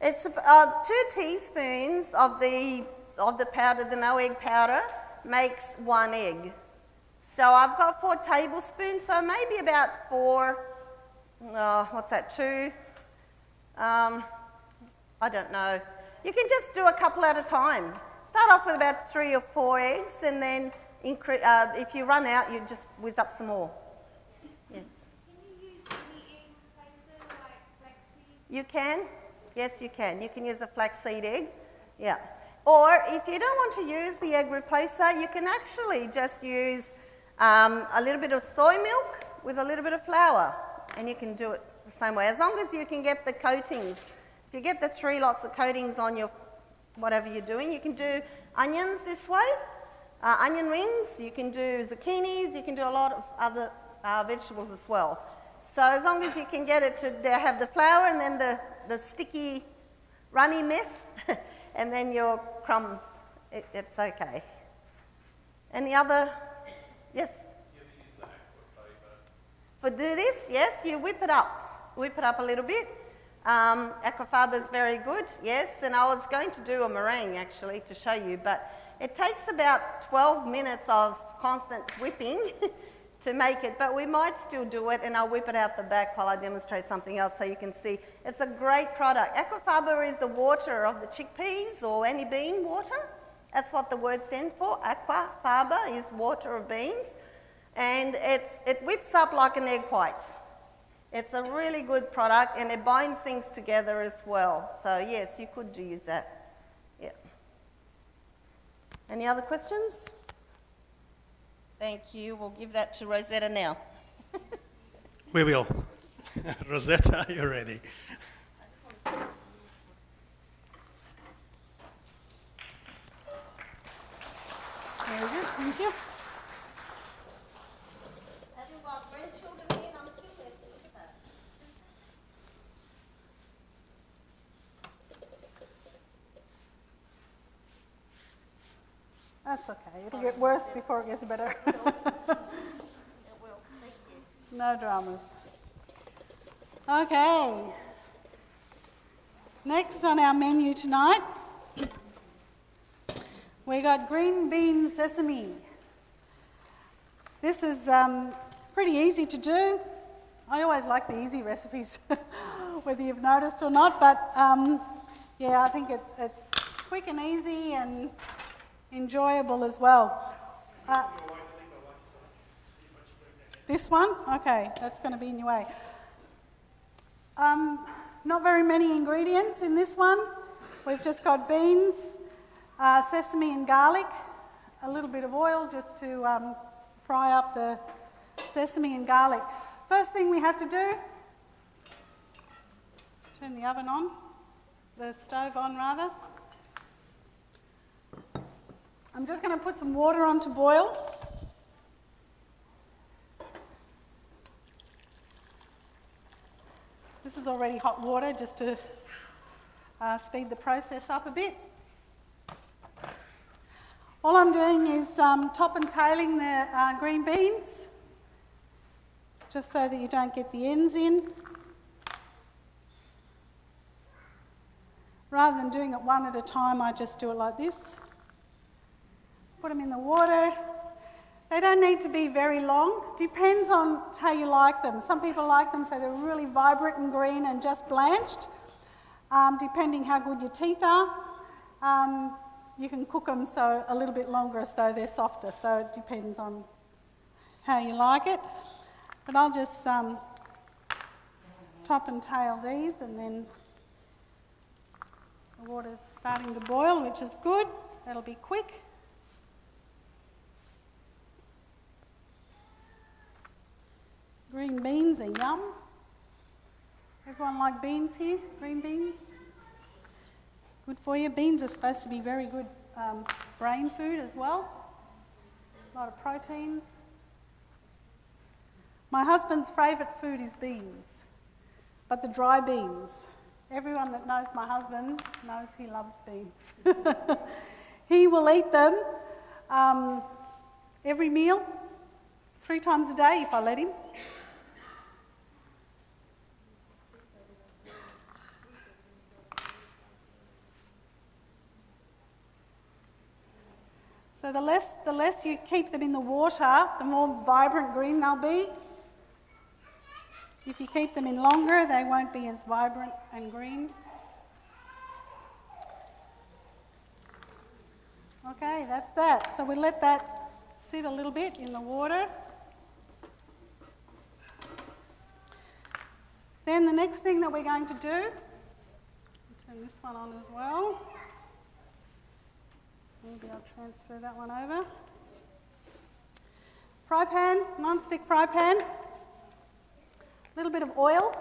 It's 2 teaspoons of the powder, the no egg powder, makes 1 egg. So I've got 4 tablespoons, so maybe about 4, what's that, 2? I don't know. You can just do a couple at a time. Start off with about 3 or 4 eggs, and then if you run out, you just whiz up some more. Yes. Can you use any egg replacer like flaxseed? You can? Yes, you can. You can use a flaxseed egg. Yeah. Or if you don't want to use the egg replacer, you can actually just use a little bit of soy milk with a little bit of flour, and you can do it the same way, as long as you can get the coatings. If you get the 3 lots of coatings on your whatever you're doing, you can do onions this way, onion rings, you can do zucchinis, you can do a lot of other vegetables as well. So as long as you can get it to have the flour and then the sticky runny mess and then your crumbs, it's okay. Any other? Yes? For do this, yes, you whip it up a little bit. Aquafaba is very good, yes, and I was going to do a meringue actually to show you, but it takes about 12 minutes of constant whipping to make it, but we might still do it, and I'll whip it out the back while I demonstrate something else so you can see. It's a great product. Aquafaba is the water of the chickpeas or any bean water. That's what the word stands for. Aquafaba is water of beans, and it whips up like an egg white. It's a really good product, and it binds things together as well. So yes, you could use that. Yeah. Any other questions? Thank you. We'll give that to Rosetta now. We will. Rosetta, are you ready? Very good. Thank you. Haven't got grandchildren here, I'm still there. Look at that. That's okay. It'll get worse before it gets better. It will. Thank you. No dramas. Okay. Next on our menu tonight, we got green bean sesame. This is pretty easy to do. I always like the easy recipes, whether you've noticed or not, but yeah, I think it's quick and easy and enjoyable as well. This one? Okay, that's going to be in your way. Not very many ingredients in this one. We've just got beans, sesame and garlic, a little bit of oil just to fry up the sesame and garlic. First thing we have to do, turn the oven on, the stove on rather. I'm just going to put some water on to boil. This is already hot water just to speed the process up a bit. All I'm doing is top and tailing the green beans, just so that you don't get the ends in. Rather than doing it one at a time, I just do it like this. Put them in the water. They don't need to be very long. Depends on how you like them. Some people like them so they're really vibrant and green and just blanched, depending how good your teeth are. You can cook them so a little bit longer so they're softer, so it depends on how you like it. But I'll just top and tail these, and then the water's starting to boil, which is good. That'll be quick. Green beans are yum. Everyone like beans here? Green beans? Good for you. Beans are supposed to be very good brain food as well. A lot of proteins. My husband's favourite food is beans, but the dry beans. Everyone that knows my husband knows he loves beans. He will eat them every meal, 3 times a day if I let him. So the less you keep them in the water, the more vibrant green they'll be. If you keep them in longer, they won't be as vibrant and green. Okay, that's that. So we let that sit a little bit in the water. Then the next thing that we're going to do, turn this one on as well. Maybe I'll transfer that one over. Fry pan, non-stick fry pan. A little bit of oil.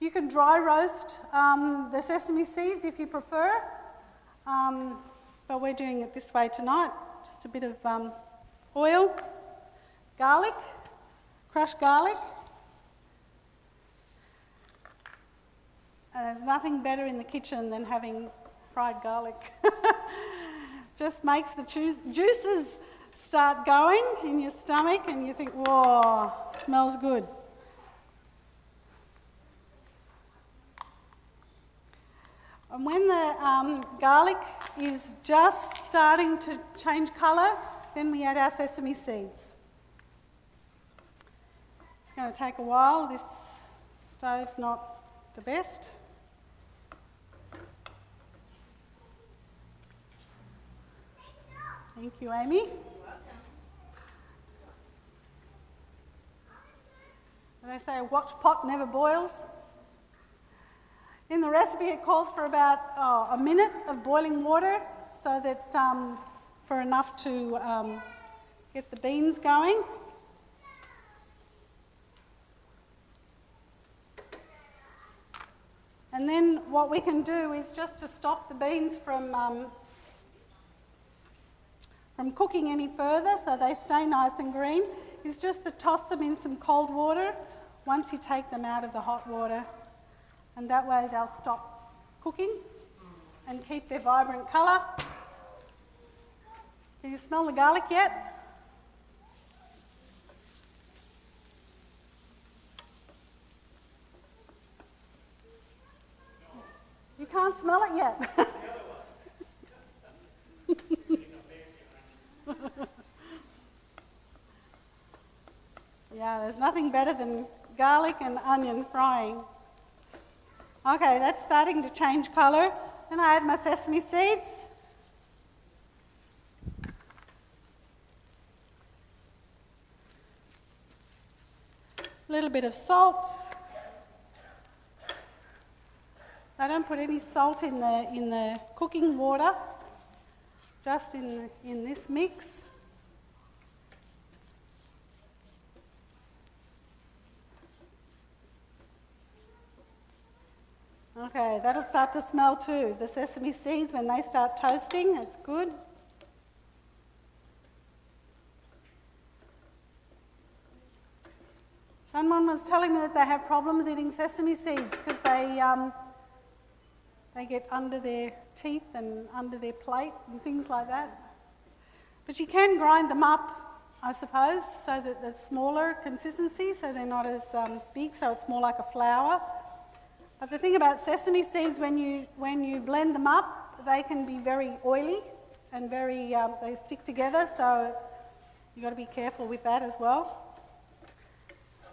You can dry roast the sesame seeds if you prefer, but we're doing it this way tonight. Just a bit of oil, garlic, crushed garlic. And there's nothing better in the kitchen than having fried garlic. Just makes the juices start going in your stomach and you think, whoa, smells good. And when the garlic is just starting to change colour, then we add our sesame seeds. It's going to take a while. This stove's not the best. Thank you, Amy. They say a watch pot never boils. In the recipe it calls for about a minute of boiling water so that for enough to get the beans going. And then what we can do is just to stop the beans from cooking any further so they stay nice and green, is just to toss them in some cold water once you take them out of the hot water. And that way they'll stop cooking and keep their vibrant colour. Can you smell the garlic yet? You can't smell it yet. Yeah, there's nothing better than garlic and onion frying. Okay, that's starting to change colour. Then I add my sesame seeds. A little bit of salt. I don't put any salt in the cooking water, just in this mix. Okay, that'll start to smell too. The sesame seeds, when they start toasting, it's good. Someone was telling me that they have problems eating sesame seeds because they get under their teeth and under their plate and things like that. But you can grind them up, I suppose, so that they're smaller consistency, so they're not as big, so it's more like a flour. But the thing about sesame seeds, when you blend them up, they can be very oily and very they stick together. So You've got to be careful with that as well.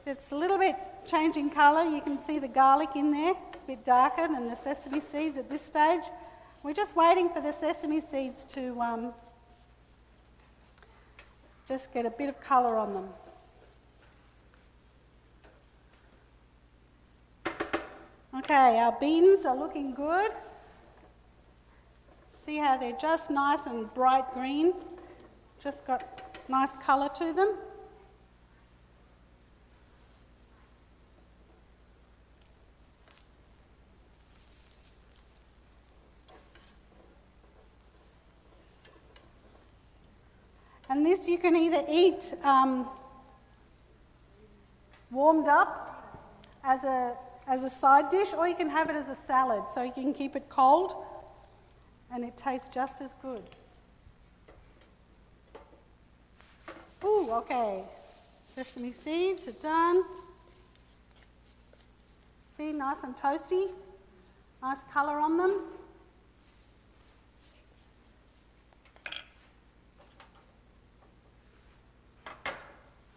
It's a little bit changing colour. You can see the garlic in there. It's a bit darker than the sesame seeds at this stage. We're just waiting for the sesame seeds to just get a bit of colour on them. Okay, our beans are looking good. See how they're just nice and bright green, just got nice colour to them. And this you can either eat warmed up as a side dish, or you can have it as a salad, so you can keep it cold and it tastes just as good. Ooh, okay. Sesame seeds are done. See, nice and toasty. Nice colour on them.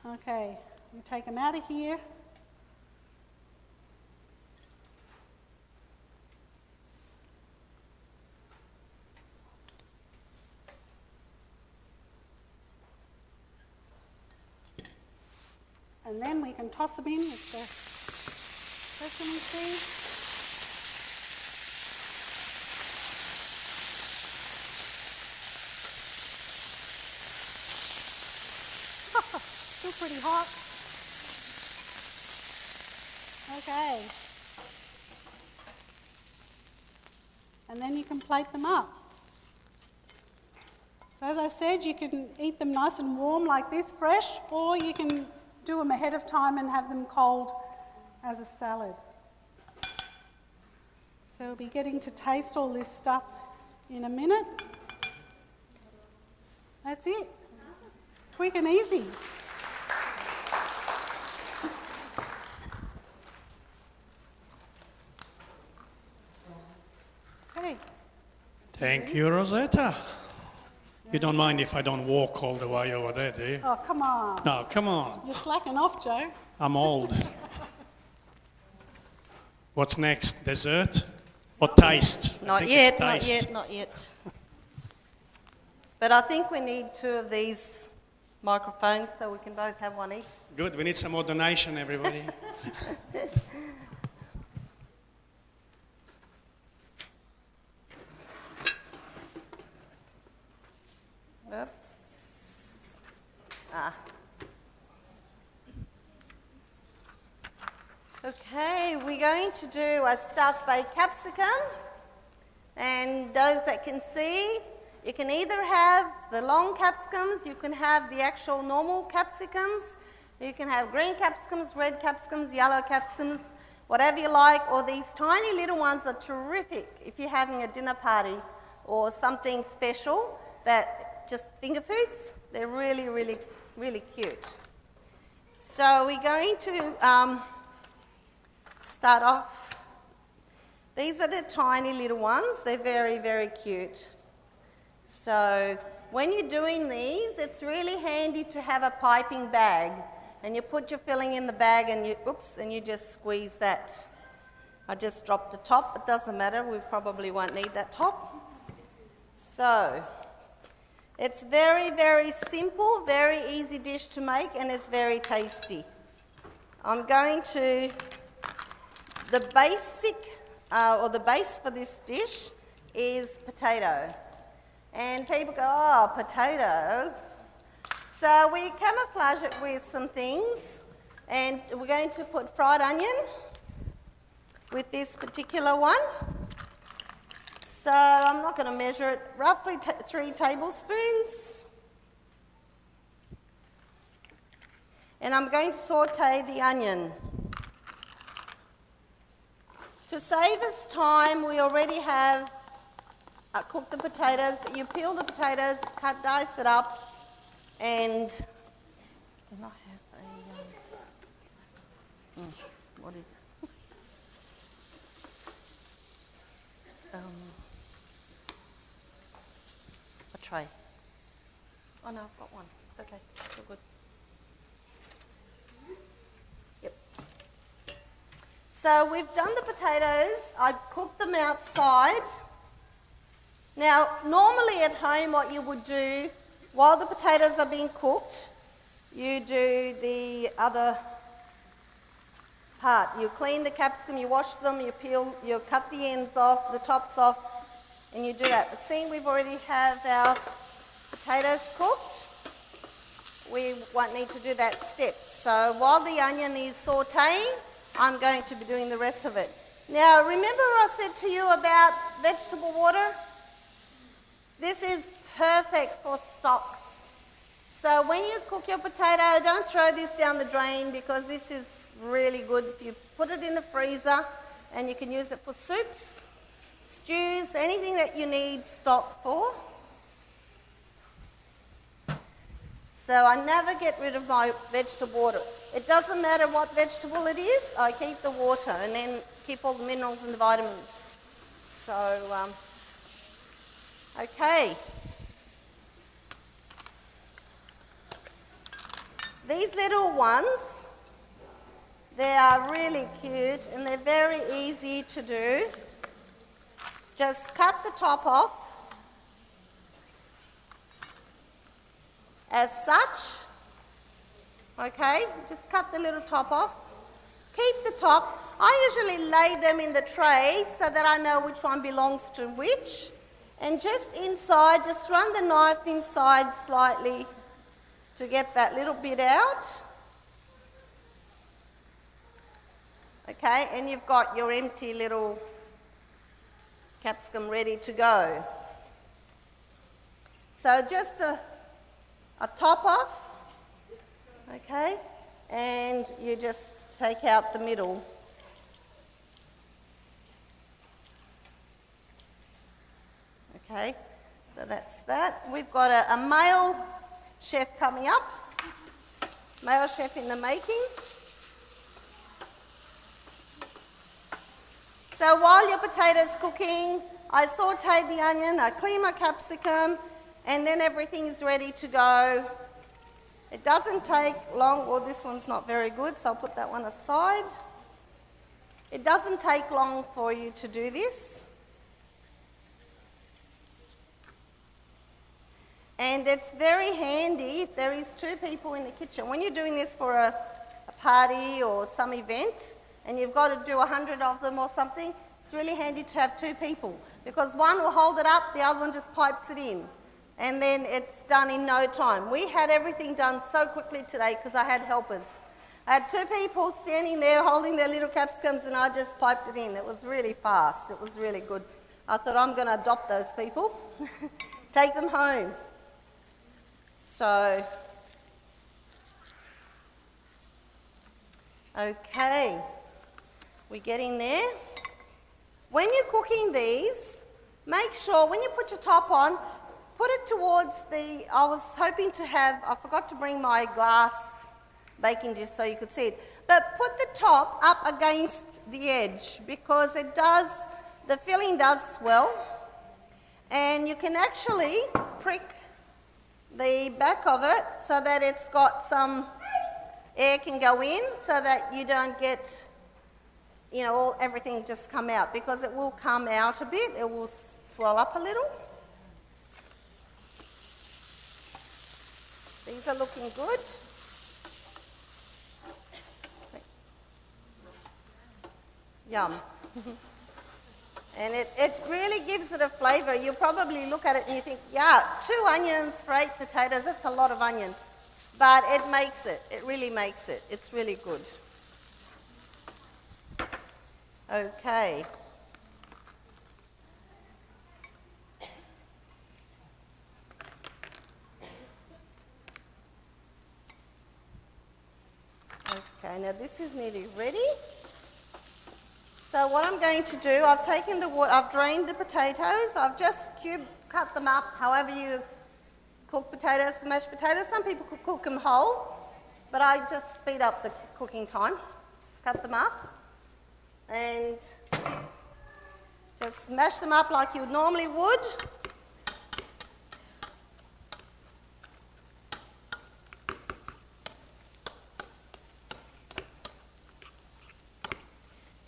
Okay, we take them out of here. And then we can toss them in with the sesame seeds. Still pretty hot. Okay. And then you can plate them up. So as I said, you can eat them nice and warm like this, fresh, or you can do them ahead of time and have them cold as a salad. So we'll be getting to taste all this stuff in a minute. That's it. Quick and easy. Okay. Thank you, Rosetta. You don't mind if I don't walk all the way over there, do you? Oh, come on. No, come on. You're slacking off, Joe. I'm old. What's next? Dessert or taste? I Not think yet, it's not taste. yet, not yet. But I think we need 2 of these microphones so we can both have one each. Good, we need some more donation, everybody. Oops. Ah. Okay, we're going to do a stuffed baked capsicum. And those that can see, you can either have the long capsicums, you can have the actual normal capsicums, you can have green capsicums, red capsicums, yellow capsicums, whatever you like, or these tiny little ones are terrific if you're having a dinner party or something special that just finger foods. They're really, really, really cute. So we're going to start off. These are the tiny little ones. They're very, very cute. So when you're doing these, it's really handy to have a piping bag. And you put your filling in the bag and you just squeeze that. I just dropped the top. It doesn't matter. We probably won't need that top. So it's very, very simple, very easy dish to make, and it's very tasty. I'm going to, the basic, or the base for this dish is potato. And people go, oh, potato. So we camouflage it with some things, and we're going to put fried onion with this particular one. So I'm not going to measure it, roughly 3 tablespoons. And I'm going to saute the onion. To save us time, we already have cooked the potatoes, but you peel the potatoes, dice it up, and can I have a, what is it? A tray. Oh no, I've got one. It's okay. It's all good. Yep. So we've done the potatoes. I cooked them outside. Now, normally at home what you would do, while the potatoes are being cooked, you do the other part. You clean the capsicum, you wash them, you peel, you cut the ends off, the tops off, and you do that. But seeing we've already have our potatoes cooked, we won't need to do that step. So while the onion is sauteing, I'm going to be doing the rest of it. Now, remember I said to you about vegetable water? This is perfect for stocks. So when you cook your potato, don't throw this down the drain because this is really good. If you put it in the freezer and you can use it for soups, stews, anything that you need stock for. So I never get rid of my vegetable water. It doesn't matter what vegetable it is, I keep the water and then keep all the minerals and the vitamins. So, okay. These little ones, they are really cute and they're very easy to do. Just cut the top off as such. Okay, just cut the little top off. Keep the top. I usually lay them in the tray so that I know which one belongs to which. And just inside, just run the knife inside slightly to get that little bit out. Okay, and you've got your empty little capsicum ready to go. So just a top off, okay, and you just take out the middle. Okay, so that's that. We've got a male chef coming up, male chef in the making. So while your potato's cooking, I sauteed the onion, I clean my capsicum, and then everything's ready to go. It doesn't take long. Well, this one's not very good, so I'll put that one aside. It doesn't take long for you to do this. And it's very handy if there is 2 people in the kitchen. When you're doing this for a party or some event, and you've got to do 100 of them or something, it's really handy to have 2 people because one will hold it up, the other one just pipes it in, and then it's done in no time. We had everything done so quickly today because I had helpers. I had 2 people standing there holding their little capsicums and I just piped it in. It was really fast. It was really good. I thought I'm going to adopt those people, take them home. So, okay, we're getting there. When you're cooking these, make sure when you put your top on, put it towards the, I was hoping to have, I forgot to bring my glass baking dish so you could see it, but put the top up against the edge because it does, the filling does swell, and you can actually prick the back of it so that it's got some air can go in so that you don't get, you know, everything just come out because it will come out a bit, it will swell up a little. These are looking good. Yum. And it really gives it a flavour. You'll probably look at it and you think, yeah, 2 onions for 8 potatoes, that's a lot of onion. But it makes it. It really makes it. It's really good. Okay. Okay, now this is nearly ready. So what I'm going to do, I've taken the water, I've drained the potatoes, I've just cut them up however you cook potatoes, mashed potatoes. Some people could cook them whole, but I just speed up the cooking time. Just cut them up and just mash them up like you normally would.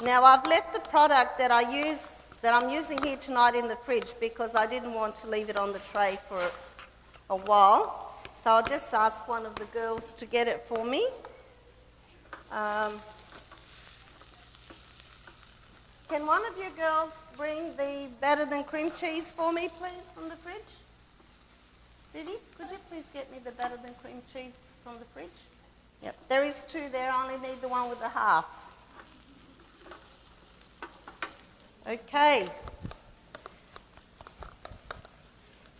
Now I've left the product that I'm using here tonight in the fridge because I didn't want to leave it on the tray for a while. So I'll just ask one of the girls to get it for me. Can one of you girls bring the better than cream cheese for me, please, from the fridge? Vivi, could you please get me the better than cream cheese from the fridge? Yep, there is 2 there. I only need the one with the half. Okay.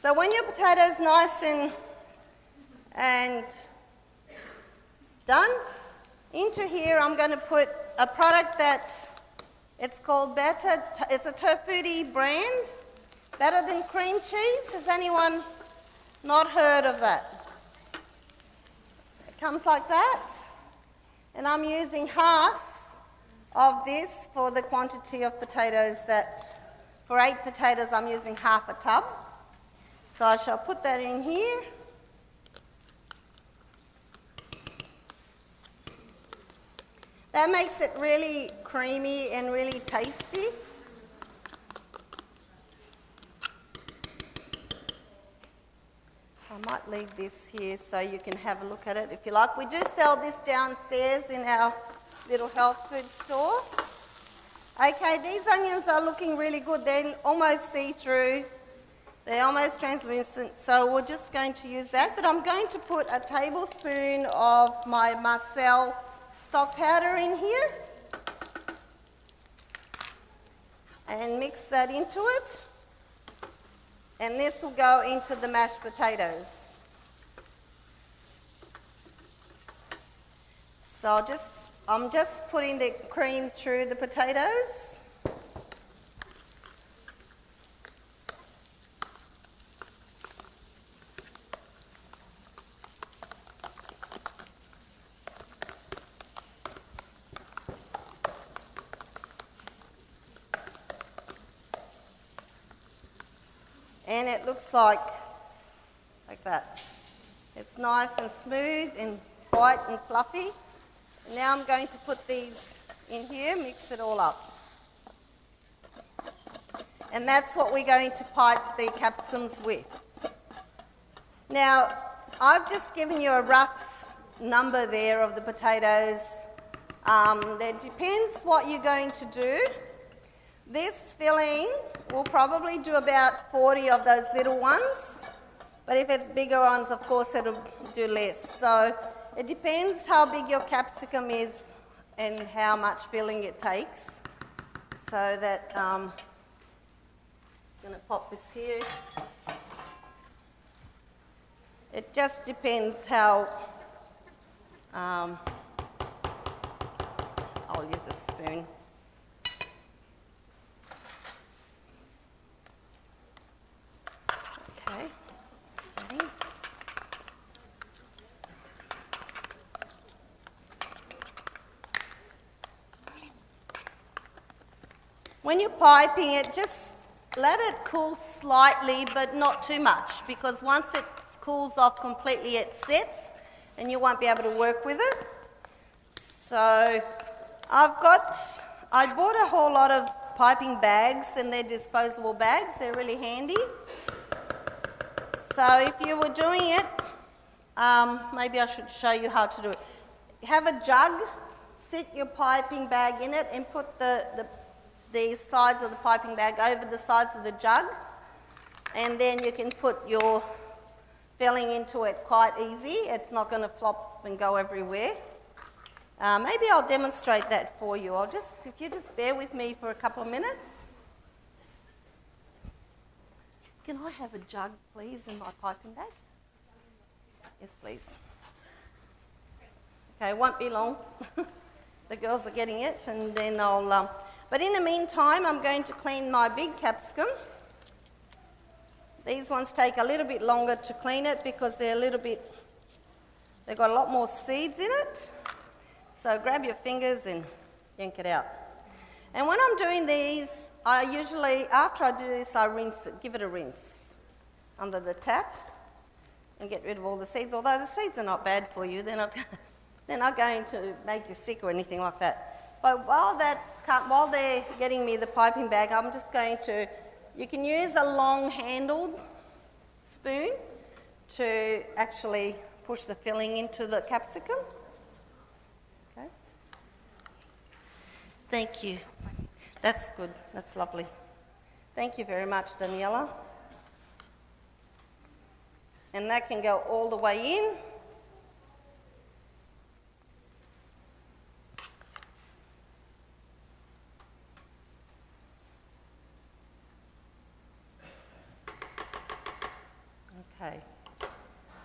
So when your potatoes nice and done, into here I'm going to put a product that it's called it's a Tofuti brand, better than cream cheese. Has anyone not heard of that? It comes like that, and I'm using half of this for the quantity of potatoes for 8 potatoes I'm using half a tub. So I shall put that in here. That makes it really creamy and really tasty. I might leave this here so you can have a look at it if you like. We do sell this downstairs in our little health food store. Okay, these onions are looking really good. They're almost see-through. They're almost translucent, so we're just going to use that. But I'm going to put a tablespoon of my Marcel stock powder in here and mix that into it. And this will go into the mashed potatoes. So I'm just putting the cream through the potatoes. And it looks like that. It's nice and smooth and white and fluffy. And now I'm going to put these in here, mix it all up. And that's what we're going to pipe the capsicums with. Now, I've just given you a rough number there of the potatoes. It depends what you're going to do. This filling will probably do about 40 of those little ones, but if it's bigger ones, of course, it'll do less. So it depends how big your capsicum is and how much filling it takes. So that, I'm going to pop this here. It just depends how, I'll use a spoon. Okay, mix that in. When you're piping it, just let it cool slightly, but not too much, because once it cools off completely, it sets, and you won't be able to work with it. So I bought a whole lot of piping bags, and they're disposable bags. They're really handy. So if you were doing it, maybe I should show you how to do it. Have a jug, sit your piping bag in it, and put the sides of the piping bag over the sides of the jug, and then you can put your filling into it quite easy. It's not going to flop and go everywhere. Maybe I'll demonstrate that for you. If you just bear with me for a couple of minutes. Can I have a jug, please, in my piping bag? Yes, please. Okay, it won't be long. The girls are getting it, and then I'll... But in the meantime, I'm going to clean my big capsicum. These ones take a little bit longer to clean it because they've got a lot more seeds in it. So grab your fingers and yank it out. And when I'm doing these, I usually, after I do this, I rinse it, give it a rinse under the tap and get rid of all the seeds. Although the seeds are not bad for you, they're not going to make you sick or anything like that. But while they're getting me the piping bag, I'm just going to, you can use a long handled spoon to actually push the filling into the capsicum. Okay. Thank you. That's good. That's lovely. Thank you very much, Daniela. And that can go all the way in. Okay.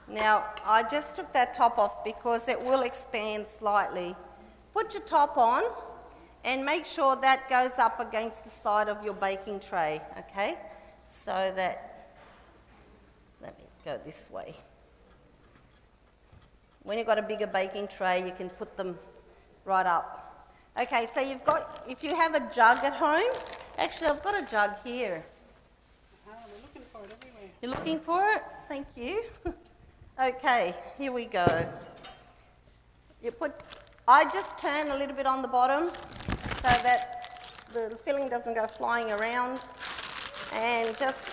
Now, I just took that top off because it will expand slightly. Put your top on and make sure that goes up against the side of your baking tray, okay? So that, let me go this way. When you've got a bigger baking tray, you can put them right up. Okay, so you've got, if you have a jug at home, actually I've got a jug here. We're looking for it everywhere. You're looking for it? Thank you. Okay, here we go. I just turn a little bit on the bottom so that the filling doesn't go flying around, and just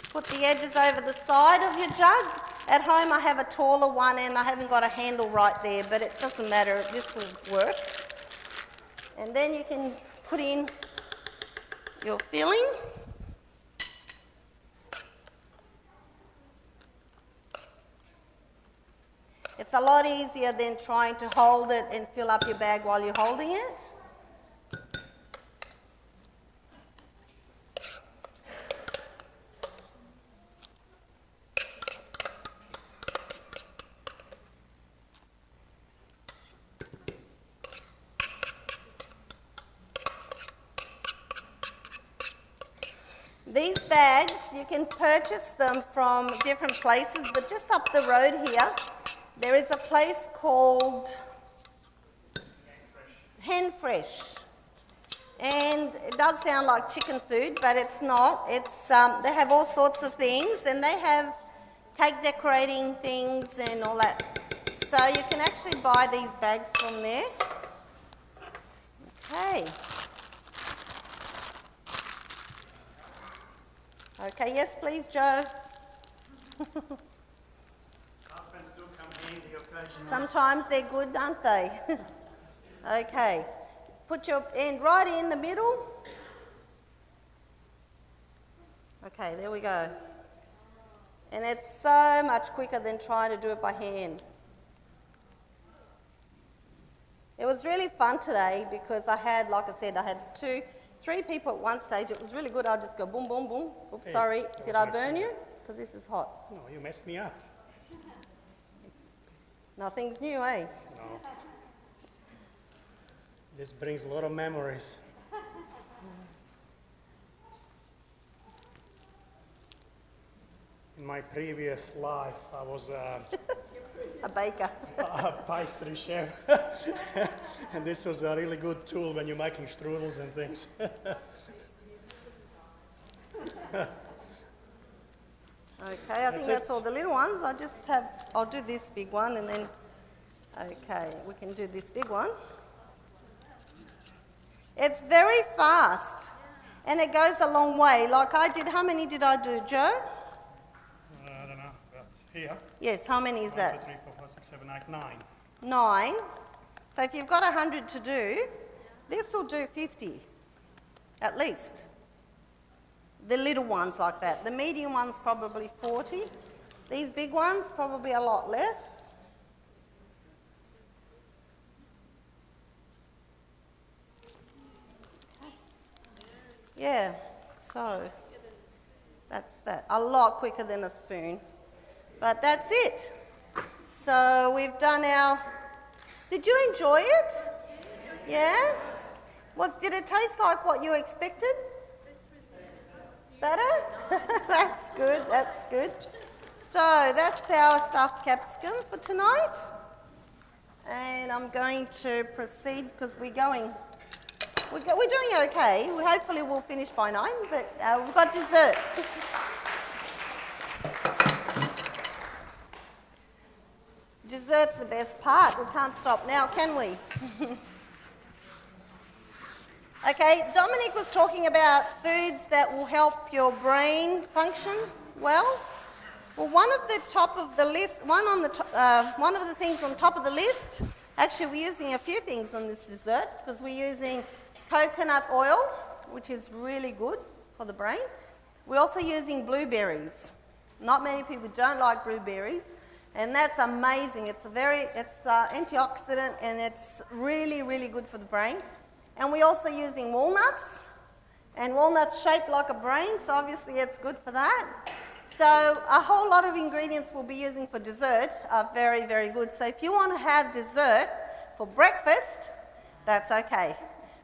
put the edges over the side of your jug. At home I have a taller one and I haven't got a handle right there, but it doesn't matter, this will work. And then you can put in your filling. It's a lot easier than trying to hold it and fill up your bag while you're holding it. These bags, you can purchase them from different places, but just up the road here, there is a place called Hen Fresh. And it does sound like chicken food, but it's not. It's they have all sorts of things, and they have cake decorating things and all that. So you can actually buy these bags from there. Okay. Okay, yes please, Joe. Husbands do come handy occasionally. Sometimes they're good, aren't they? Okay. Put your end right in the middle. Okay, there we go. And it's so much quicker than trying to do it by hand. It was really fun today because I had, like I said, I had 3 people at one stage. It was really good. I'd just go boom, boom, boom. Oops, Hey, sorry. that Did was I my burn fault. you? Because this is hot. No, you messed me up. Nothing's new, eh? No. This brings a lot of memories. In my previous life, I was A baker. a pastry chef. And this was a really good tool when you're making strudels and things. Okay, I think that's all the little ones. I'll do this big one and then, okay, we can do this big one. It's very fast and it goes a long way. Like I did, how many did I do, Joe? I don't know, but here. Yes, how many is 1, that? 2, 3, 4, 5, 6, 7, 8, 9. 9. So if you've got 100 to do, this will do 50, at least. The little ones like that. The medium ones probably 40. These big ones probably a lot less. Yeah, so that's that. A lot quicker than a spoon. But that's it. So we've done our... Did you enjoy it? Yeah? Did it taste like what you expected? Better? That's good, that's good. So that's our stuffed capsicum for tonight. And I'm going to proceed because we're doing okay. Hopefully we'll finish by 9, but we've got dessert. Dessert dessert's the best part. We can't stop now, can we? Okay, Dominic was talking about foods that will help your brain function well. Well, one of the things on top of the list, actually we're using a few things on this dessert because we're using coconut oil, which is really good for the brain. We're also using blueberries. Not many people don't like blueberries, and that's amazing. It's antioxidant, and it's really, really good for the brain. And we're also using walnuts, and walnuts shaped like a brain, so obviously it's good for that. So a whole lot of ingredients we'll be using for dessert are very, very good. So if you want to have dessert for breakfast, that's okay,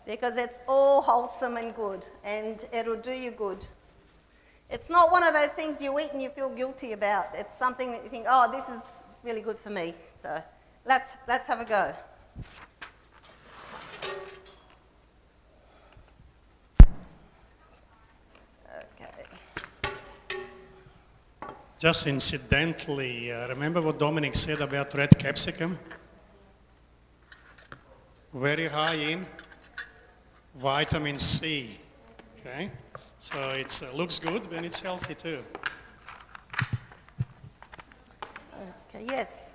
because it's all wholesome and good, and it'll do you good. It's not one of those things you eat and you feel guilty about. It's something that you think, oh, this is really good for me. So let's have a go. Just incidentally, remember what Dominic said about red capsicum? Very high in vitamin C, okay? So it looks good, but it's healthy too. Okay, yes.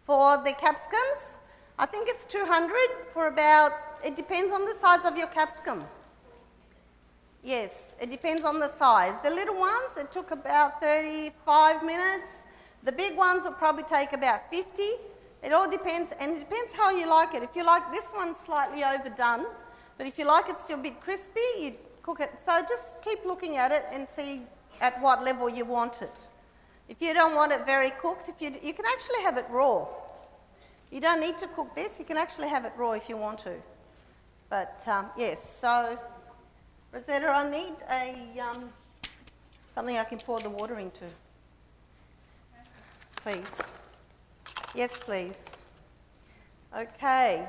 For the capsicums, I think it's 200 for about, it depends on the size of your capsicum. Yes, it depends on the size. The little ones, it took about 35 minutes. The big ones will probably take about 50. It all depends, and it depends how you like it. If you like this one slightly overdone, but if you like it still a bit crispy, you cook it. So just keep looking at it and see at what level you want it. If you don't want it very cooked, you can actually have it raw. You don't need to cook this. You can actually have it raw if you want to. But yes, so Rosetta, I need something I can pour the water into. Please. Yes, please. Okay.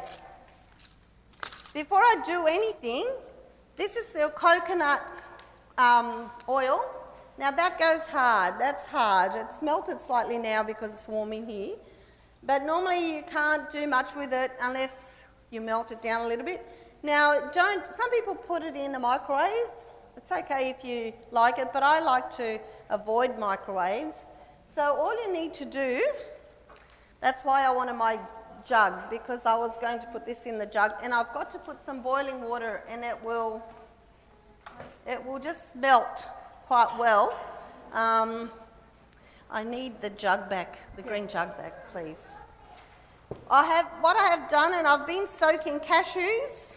Before I do anything, this is the coconut oil. Now that goes hard. That's hard. It's melted slightly now because it's warm in here. But normally you can't do much with it unless you melt it down a little bit. Now, some people put it in a microwave. It's okay if you like it, but I like to avoid microwaves. So all you need to do, that's why I wanted my jug, because I was going to put this in the jug, and I've got to put some boiling water, and it will just melt quite well. I need the jug back, the green jug back, please. What I have done, and I've been soaking cashews.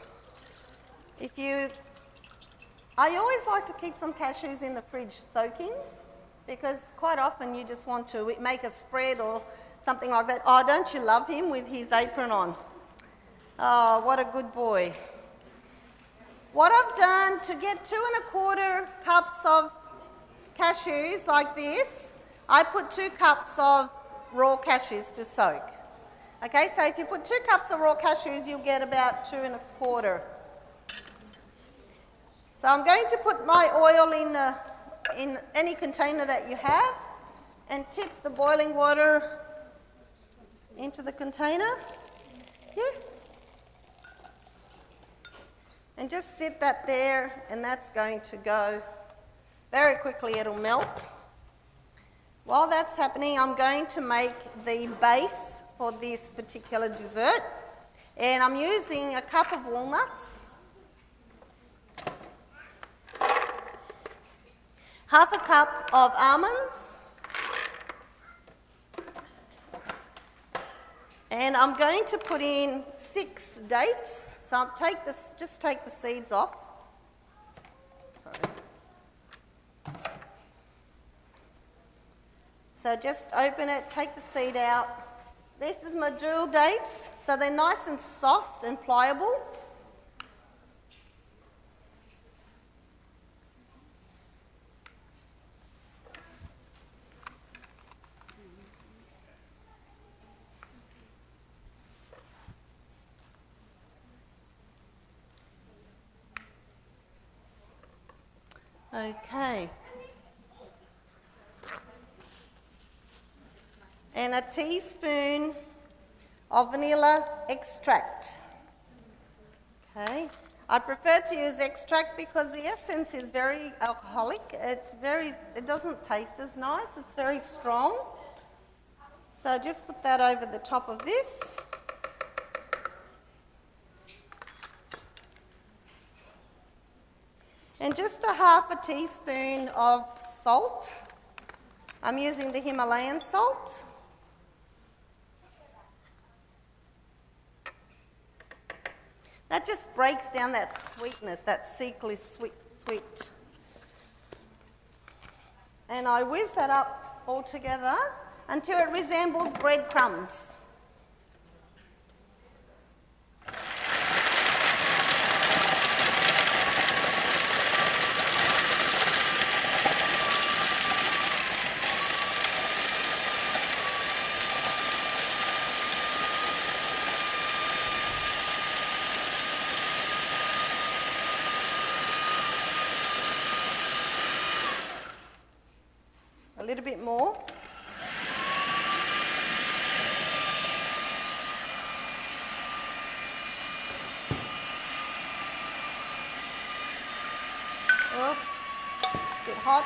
I always like to keep some cashews in the fridge soaking, because quite often you just want to make a spread or something like that. Oh, don't you love him with his apron on? Oh, what a good boy. What I've done to get 2¼ cups of cashews like this, I put 2 cups of raw cashews to soak. Okay, so if you put 2 cups of raw cashews, you'll get about 2¼ So I'm going to put my oil in any container that you have and tip the boiling water into the container. Yeah. And just sit that there, and that's going to go very quickly. It'll melt. While that's happening, I'm going to make the base for this particular dessert. And I'm using a cup of walnuts, half a cup of almonds, and I'm going to put in 6 dates. So I'll just take the seeds off. Sorry. So just open it, take the seed out. This is my jewel dates, so they're nice and soft and pliable. Okay. and a teaspoon of vanilla extract. Okay, I prefer to use extract because the essence is very alcoholic. It doesn't taste as nice, it's very strong. So just put that over the top of this. And just a half a teaspoon of salt. I'm using the Himalayan salt. That just breaks down that sweetness, that sickly sweet. And I whiz that up all together until it resembles breadcrumbs. A little bit more. Oops, it's a bit hot.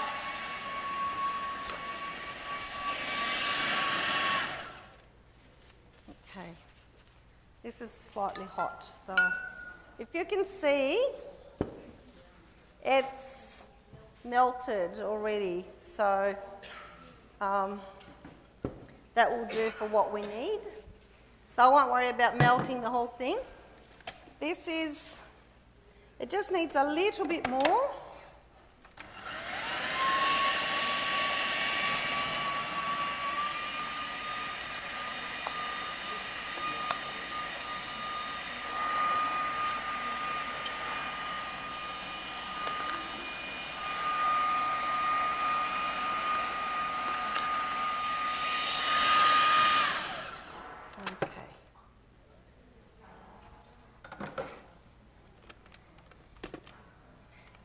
Okay, this is slightly hot, so if you can see, it's melted already, so that will do for what we need. So I won't worry about melting the whole thing. It just needs a little bit more.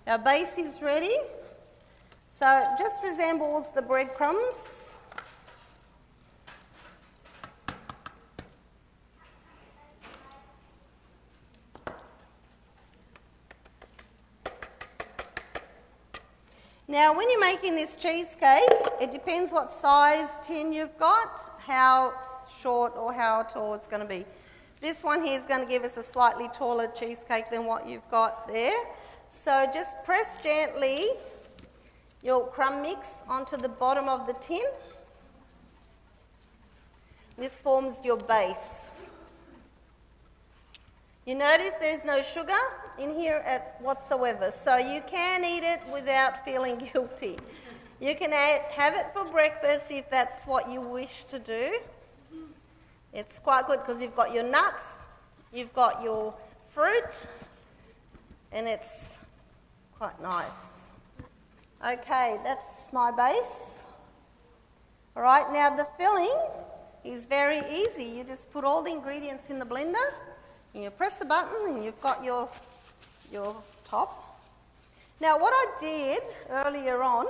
Our base is ready, so it just resembles the breadcrumbs. Now, when you're making this cheesecake, it depends what size tin you've got, how short or how tall it's going to be. This one here is going to give us a slightly taller cheesecake than what you've got there. So just press gently your crumb mix onto the bottom of the tin. This forms your base. You notice there's no sugar in here whatsoever, so you can eat it without feeling guilty. You can have it for breakfast if that's what you wish to do. It's quite good because you've got your nuts, you've got your fruit, and it's quite nice. Okay, that's my base. All right, now the filling is very easy. You just put all the ingredients in the blender, and you press the button, and you've got your top. Now, what I did earlier on,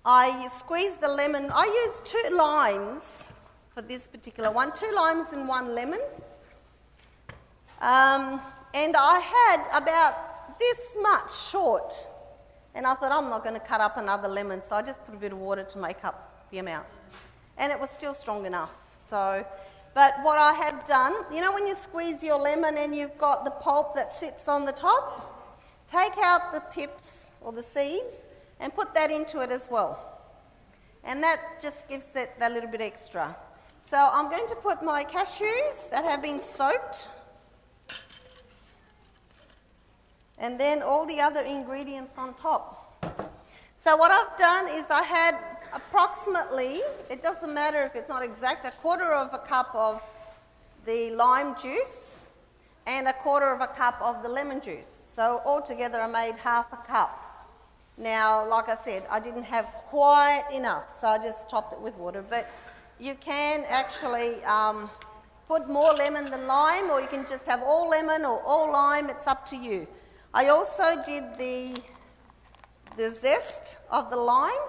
I squeezed the lemon. I used 2 limes for this particular one, 2 limes and 1 lemon. And I had about this much short, and I thought I'm not going to cut up another lemon, so I just put a bit of water to make up the amount. And it was still strong enough. But what I have done, you know when you squeeze your lemon and you've got the pulp that sits on the top? Take out the pips or the seeds and put that into it as well. And that just gives it that little bit extra. So I'm going to put my cashews that have been soaked, and then all the other ingredients on top. So what I've done is I had approximately, it doesn't matter if it's not exact, 1/4 cup of the lime juice and 1/4 cup of the lemon juice. So altogether I made 1/2 cup. Now, like I said, I didn't have quite enough, so I just topped it with water. But you can actually put more lemon than lime, or you can just have all lemon or all lime, it's up to you. I also did the zest of the lime.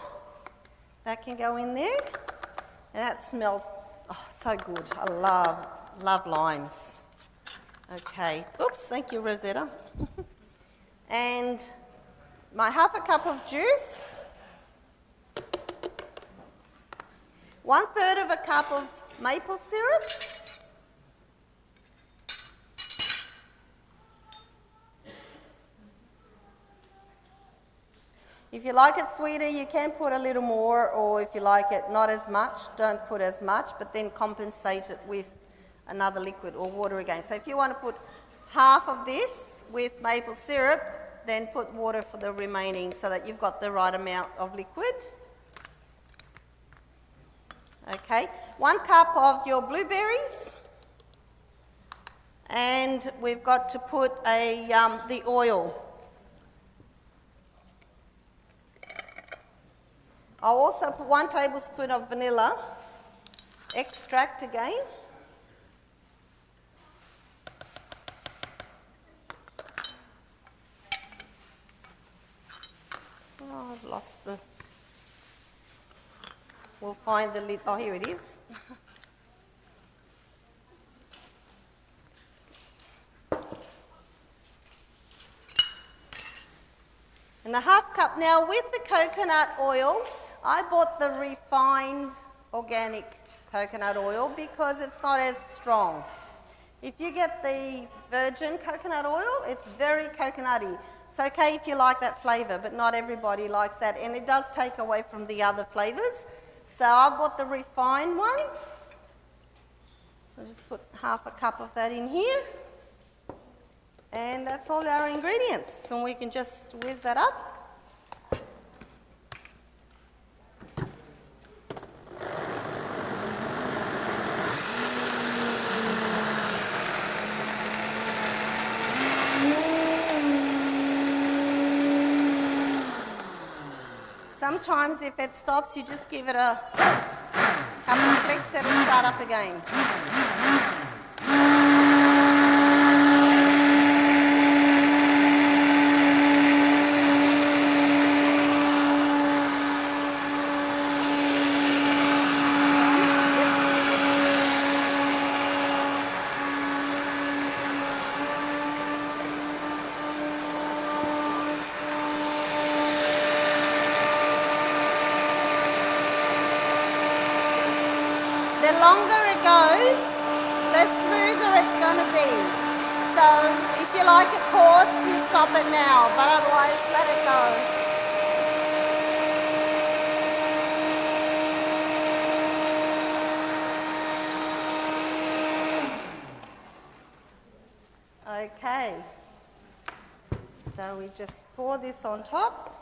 That can go in there. And that smells so good. I love limes. Okay, oops, thank you, Rosetta. And my half a cup of juice, 1/3 of a cup of maple syrup, if you like it sweeter, you can put a little more, or if you like it not as much, don't put as much, but then compensate it with another liquid or water again. So if you want to put half of this with maple syrup, then put water for the remaining so that you've got the right amount of liquid. Okay, 1 cup of your blueberries, and we've got to put the oil. I'll also put 1 tablespoon of vanilla extract again. Oh, I've lost the... We'll find the lid. Oh, here it is. And a half cup now with the coconut oil. I bought the refined organic coconut oil because it's not as strong. If you get the virgin coconut oil, it's very coconutty. It's okay if you like that flavour, but not everybody likes that, and it does take away from the other flavours. So I bought the refined one. So just put half a cup of that in here. And that's all our ingredients. And we can just whiz that up. Sometimes if it stops, you just give it a couple of flicks, it'll start up again. The longer it goes, the smoother it's going to be. So if you like it coarse, you stop it now, but otherwise let it go. Okay, so we just pour this on top.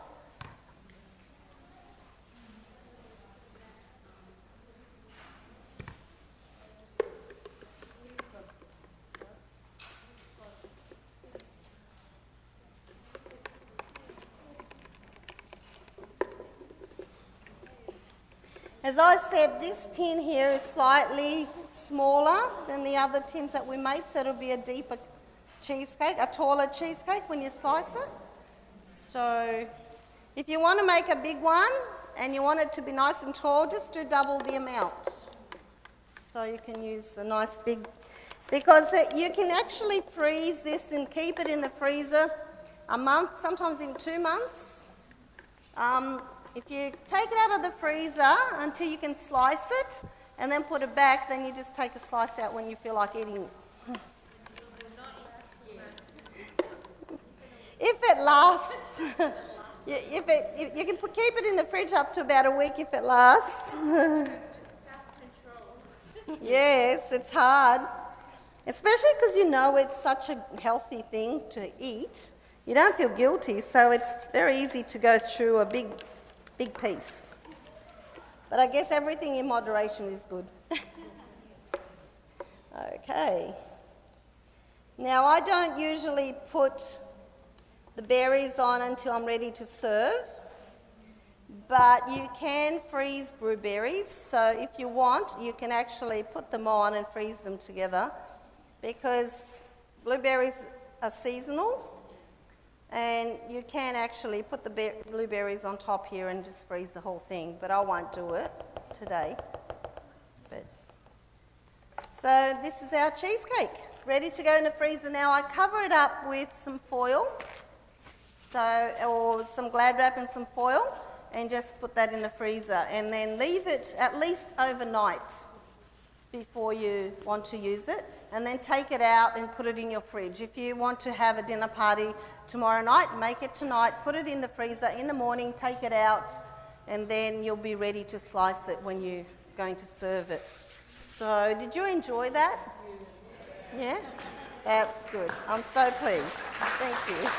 As I said, this tin here is slightly smaller than the other tins that we made, so it'll be a deeper cheesecake, a taller cheesecake when you slice it. So if you want to make a big one and you want it to be nice and tall, just do double the amount. So you can use a nice big, because you can actually freeze this and keep it in the freezer a month, sometimes in 2 months. If you take it out of the freezer until you can slice it and then put it back, then you just take a slice out when you feel like eating it. If it lasts, you can keep it in the fridge up to about a week if it lasts. Yes, it's hard, especially because you know it's such a healthy thing to eat. You don't feel guilty, so it's very easy to go through a big piece. But I guess everything in moderation is good. Okay. Now I don't usually put the berries on until I'm ready to serve, but you can freeze blueberries. So if you want, you can actually put them on and freeze them together, because blueberries are seasonal. And you can actually put the blueberries on top here and just freeze the whole thing, but I won't do it today. So this is our cheesecake, ready to go in the freezer now. I cover it up with some foil, or some Glad wrap and some foil, and just put that in the freezer, and then leave it at least overnight before you want to use it, and then take it out and put it in your fridge. If you want to have a dinner party tomorrow night, make it tonight, put it in the freezer. In the morning, take it out, and then you'll be ready to slice it when you're going to serve it. So, did you enjoy that? Yeah? That's good. I'm so pleased. Thank you.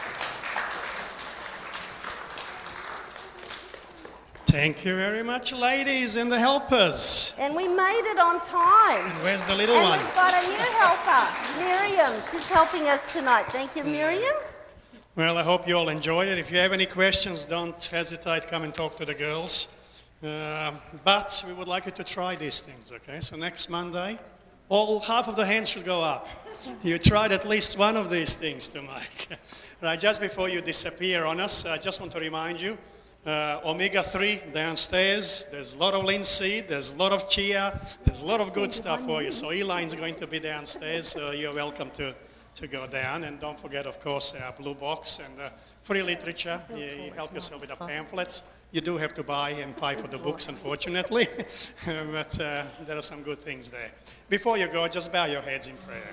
Thank you very much, ladies and the helpers. And we made it on time. And where's the little And one? we've got a new helper, Miriam. She's helping us tonight. Thank you, Miriam. Well, I hope you all enjoyed it. If you have any questions, don't hesitate. Come and talk to the girls. But we would like you to try these things, okay? So next Monday, half of the hands should go up. You tried at least one of these things to make. Right, just before you disappear on us, I just want to remind you, omega-3 downstairs, there's a lot of linseed, there's a lot of chia, there's a lot of good stuff for you. So Eline's going to be downstairs, so you're welcome to go down. And don't forget, of course, our blue box and free literature. You help yourself with the pamphlets. You do have to buy and pay for the books, unfortunately, but there are some good things there. Before you go, just bow your heads in prayer.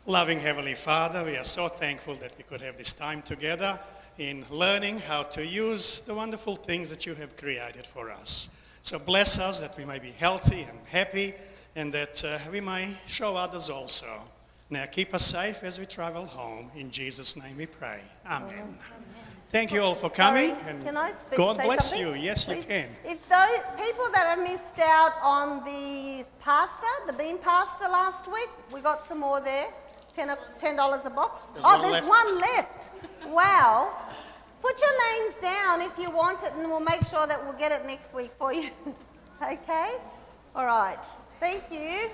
Loving Heavenly Father, we are so thankful that we could have this time together in learning how to use the wonderful things that you have created for us. So bless us that we may be healthy and happy, and that we may show others also. Now keep us safe as we travel home. In Jesus' name we pray. Amen. Thank you all for coming. Sorry, And can I speak, God say bless something? you. Yes, Please. you can. If those people that have missed out on the pasta, the bean pasta last week, we got some more there. $10 a box. There's one left. Wow. Put your names down if you want it, and we'll make sure that we'll get it next week for you. Okay? All right. Thank you.